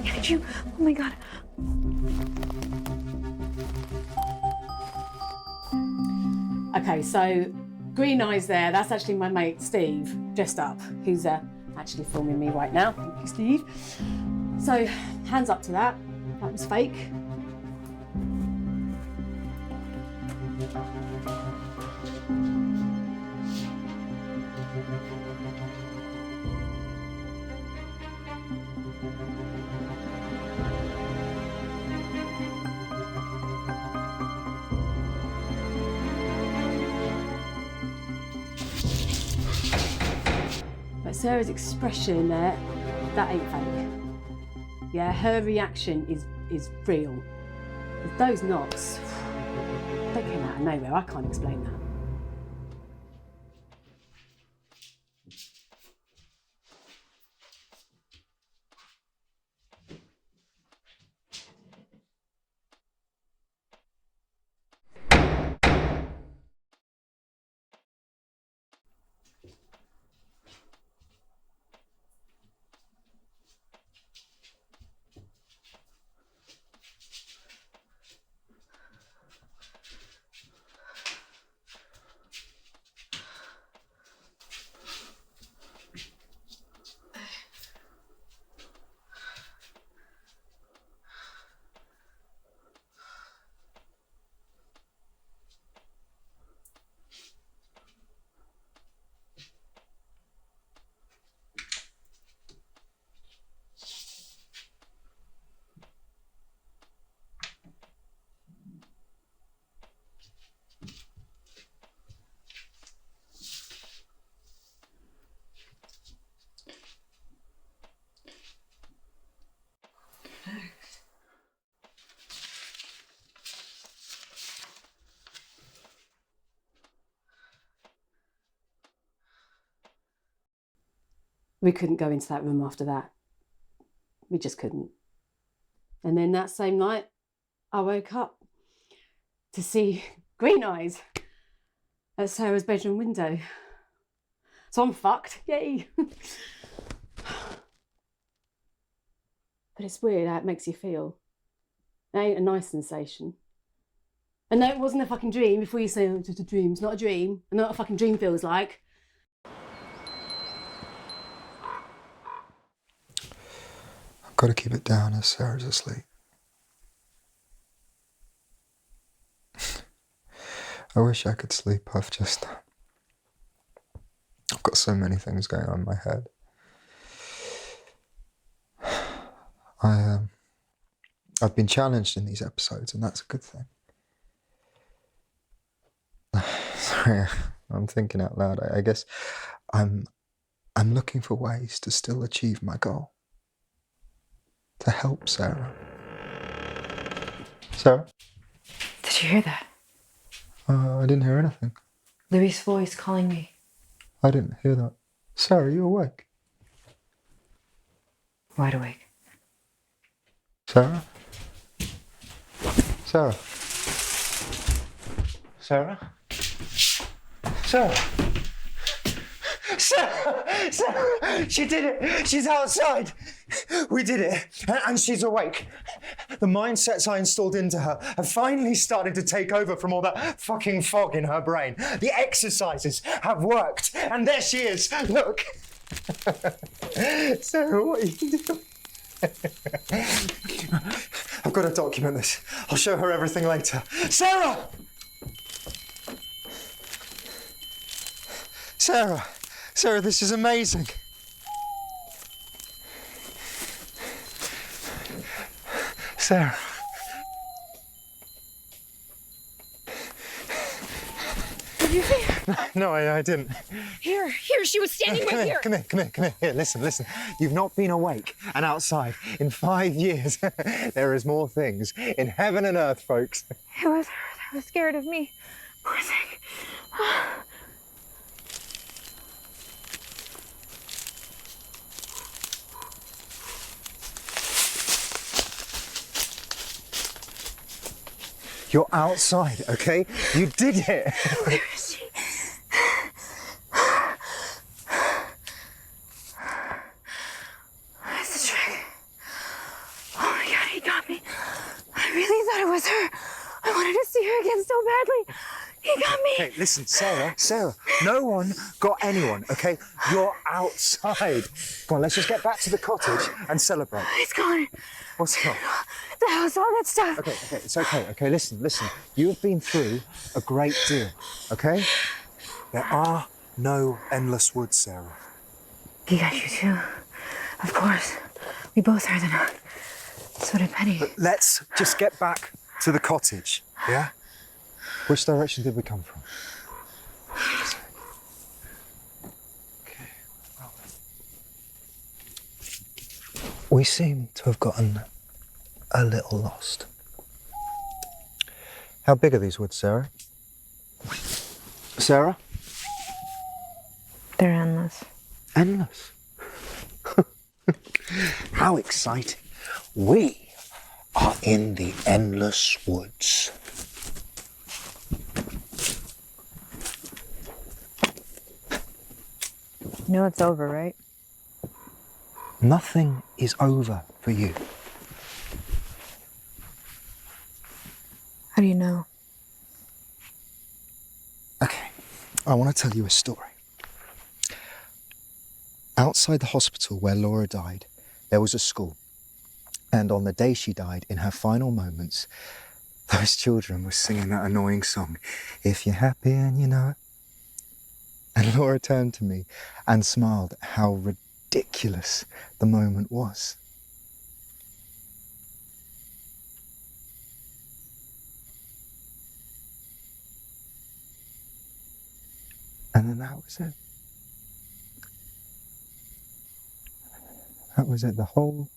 Did you? Oh my God. Okay, so Green Eyes there, that's actually my mate Steve, dressed up, who's actually filming me right now. Thank you, Steve. So, hands up to that. That was fake. But Sarah's expression there, that ain't fake. Yeah, her reaction is real. With those knocks, they came out of nowhere. I can't explain that. We couldn't go into that room after that. We just couldn't. And then that same night, I woke up to see Green Eyes at Sarah's bedroom window. So I'm fucked, yay. But it's weird how it makes you feel. It ain't a nice sensation. And no, it wasn't a fucking dream. Before you say, oh, it's just a dream, it's not a dream. I know what a fucking dream feels like. I've got to keep it down as Sarah's asleep. I wish I could sleep. I've got so many things going on in my head. I've been challenged in these episodes, and that's a good thing. Sorry, I'm thinking out loud. I guess I'm looking for ways to still achieve my goal. To help Sarah. Sarah? Did you hear that? I didn't hear anything. Louis' voice calling me. I didn't hear that. Sarah, you awake? Wide awake. Sarah? Sarah? Sarah? Sarah? Sarah! Sarah! She did it! She's outside! We did it! And she's awake. The mindsets I installed into her have finally started to take over from all that fucking fog in her brain. The exercises have worked, and there she is. Look. Sarah, what are you doing? I've got to document this. I'll show her everything later. Sarah! Sarah! Sarah, this is amazing. Sarah. Did you see her? No, I didn't. Here, she was standing right here. Come here. Here, listen. You've not been awake and outside in 5 years. There is more things in heaven and earth, folks. It was her that was scared of me. Poor thing. You're outside, okay? You did it. Where is she? That's the trick. Oh my God, he got me. I really thought it was her. I wanted to see her again so badly. He got me. Okay, listen, Sarah, no one got anyone, okay? You're outside. Come on, let's just get back to the cottage and celebrate. It's gone. What's gone? The house, all that stuff. Okay, it's okay. Okay, listen. You've been through a great deal, okay? There are no endless woods, Sarah. He got you too. Of course. We both heard the knock. So did Penny. But let's just get back to the cottage, yeah? Which direction did we come from? Okay. Well, we seem to have gotten a little lost. How big are these woods, Sarah? Sarah? They're endless. Endless? How exciting. We are in the endless woods. You know it's over, right? Nothing is over for you. How do you know? Okay, I want to tell you a story. Outside the hospital where Laura died, there was a school. And on the day she died, in her final moments, those children were singing that annoying song, "If You're Happy and You Know It." And Laura turned to me and smiled at how ridiculous the moment was. And then that was it. That was it. The whole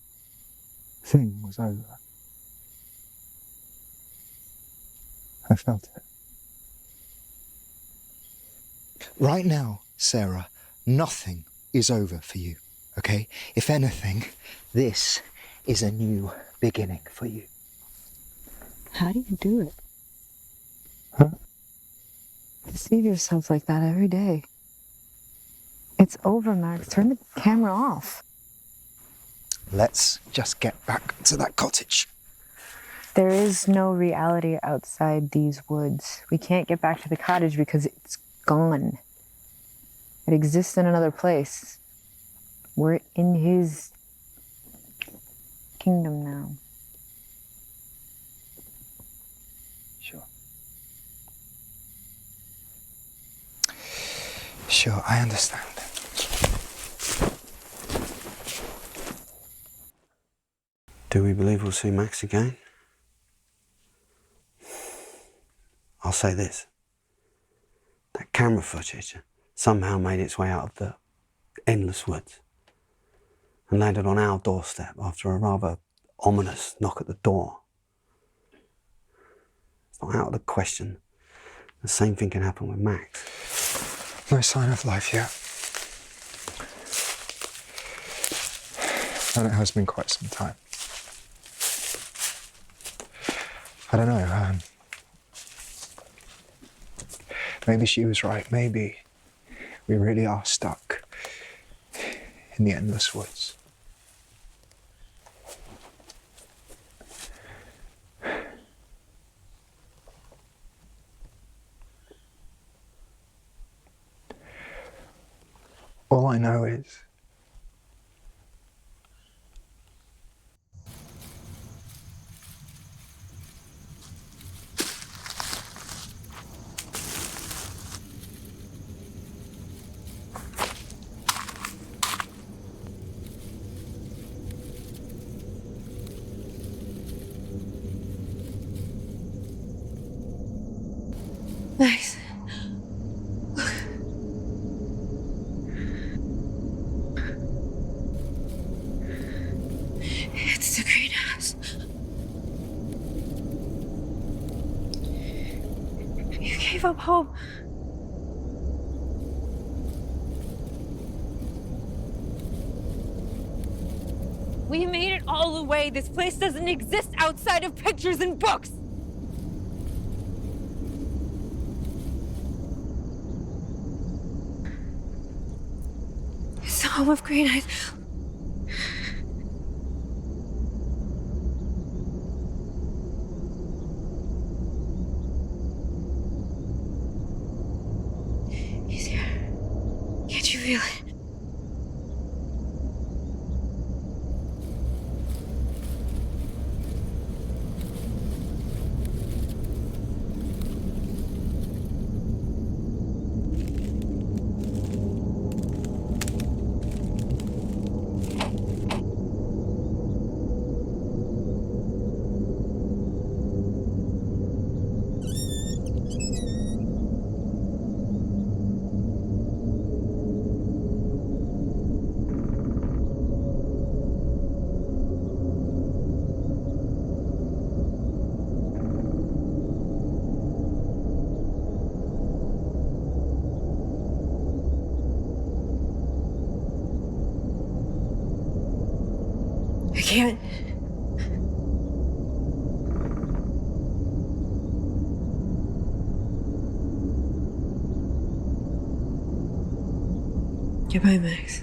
thing was over. I felt it. Right now, Sarah, nothing is over for you, okay? If anything, this is a new beginning for you. How do you do it? Huh? Deceive yourself like that every day. It's over, Max. Turn the camera off. Let's just get back to that cottage. There is no reality outside these woods. We can't get back to the cottage because it's gone. It exists in another place. We're in his kingdom now. Sure. Sure, I understand. Do we believe we'll see Max again? I'll say this. That camera footage somehow made its way out of the endless woods and landed on our doorstep after a rather ominous knock at the door. It's not out of the question. The same thing can happen with Max. No sign of life yet. And it has been quite some time. I don't know, maybe she was right. Maybe we really are stuck in the endless woods. All I know is Max. It's the greenhouse. You gave up hope. We made it all the way. This place doesn't exist outside of pictures and books. It's the home of Green Eyes. He's here. Can't you feel it? I can't. Goodbye, Max.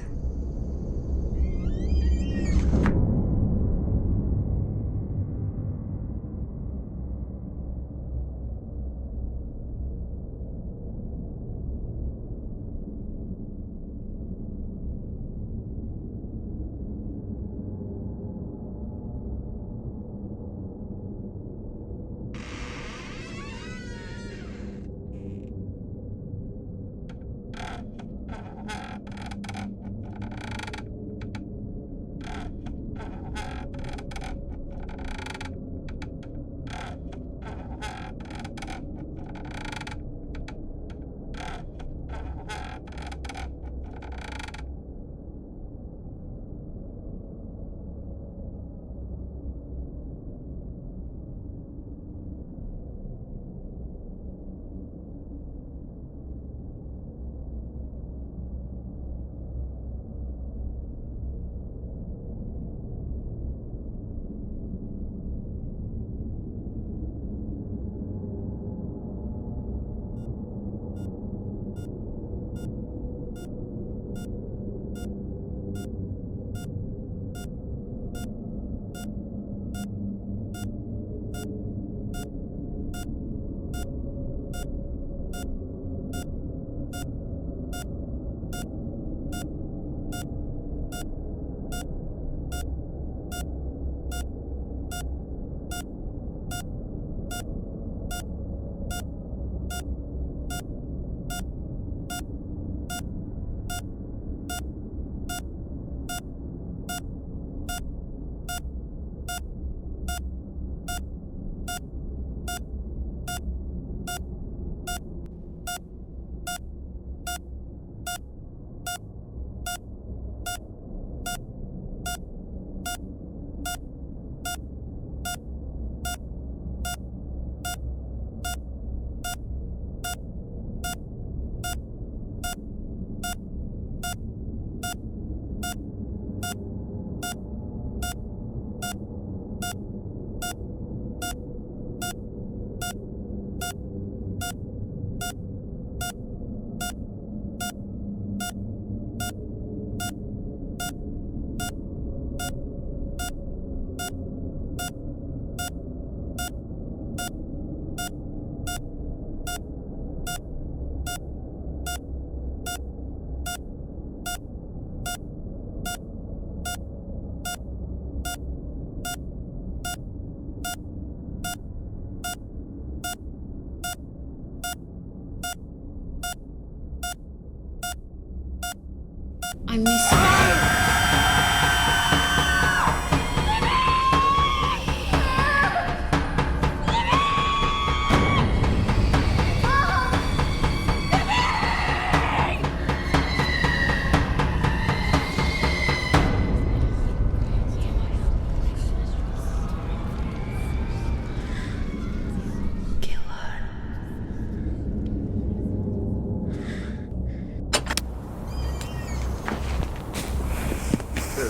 I miss you.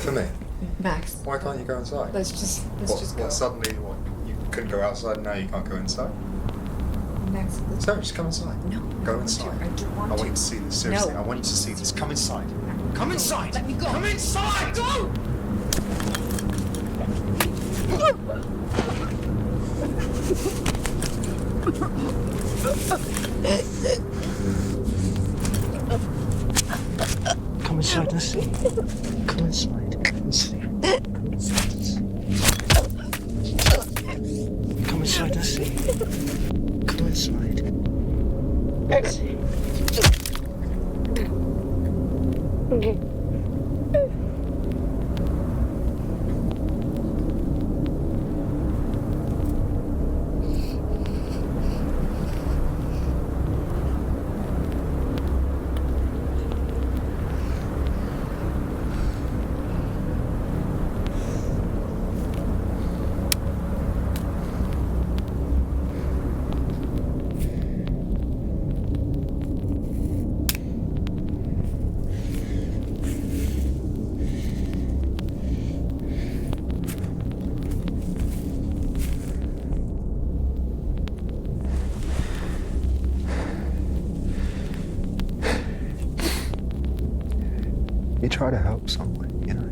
For me? Max. Why can't you go inside? Let's just go. Suddenly, what? You couldn't go outside, and now you can't go inside? Max, So just come inside. No. Go inside. I do want I want to. you to see this. Seriously, No. I want you to see this. Come inside. Come inside. Let me go. Come inside. Go! Come inside and see. Come inside and see. Come inside and see. Come inside and see. You try to help someone, you know.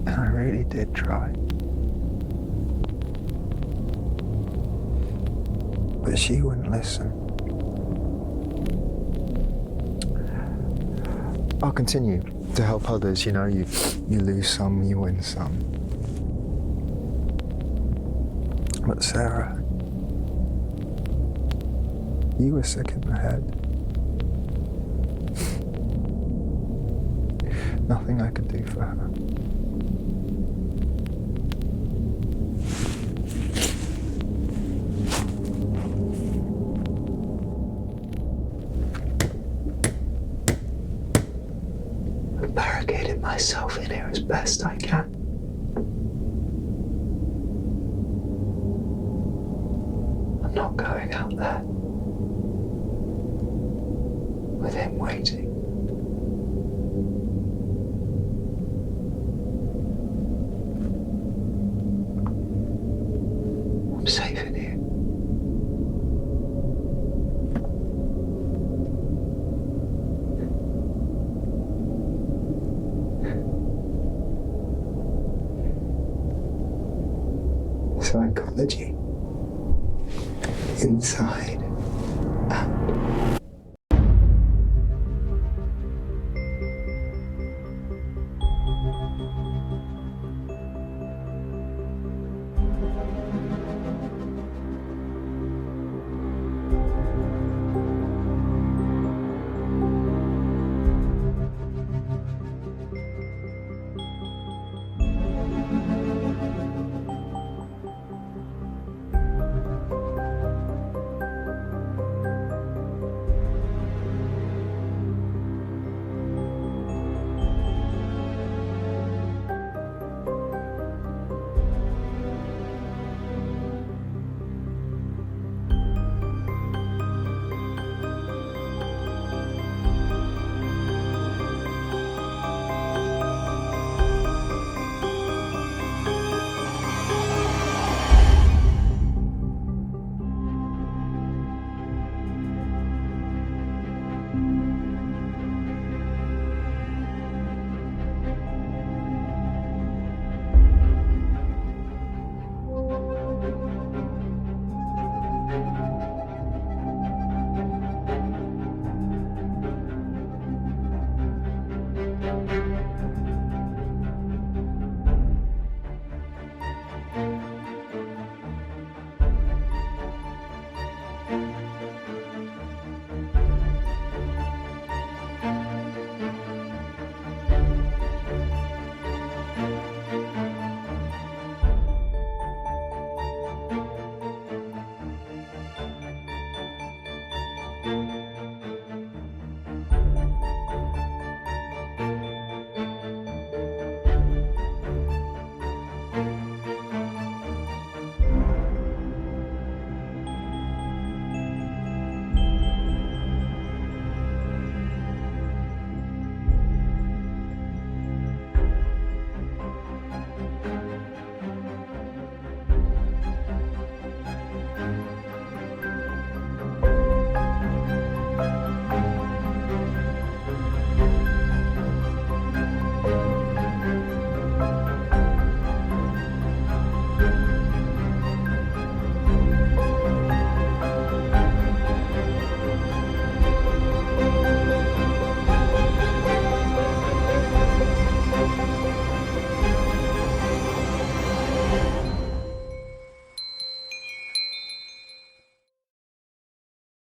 And I really did try. But she wouldn't listen. I'll continue to help others, you know. You lose some, you win some. But Sarah, you were sick in the head. Nothing I could do for her. I've barricaded myself in here as best I can. I'm not going out there with him waiting. I'm safe in here. Psychology. Inside out.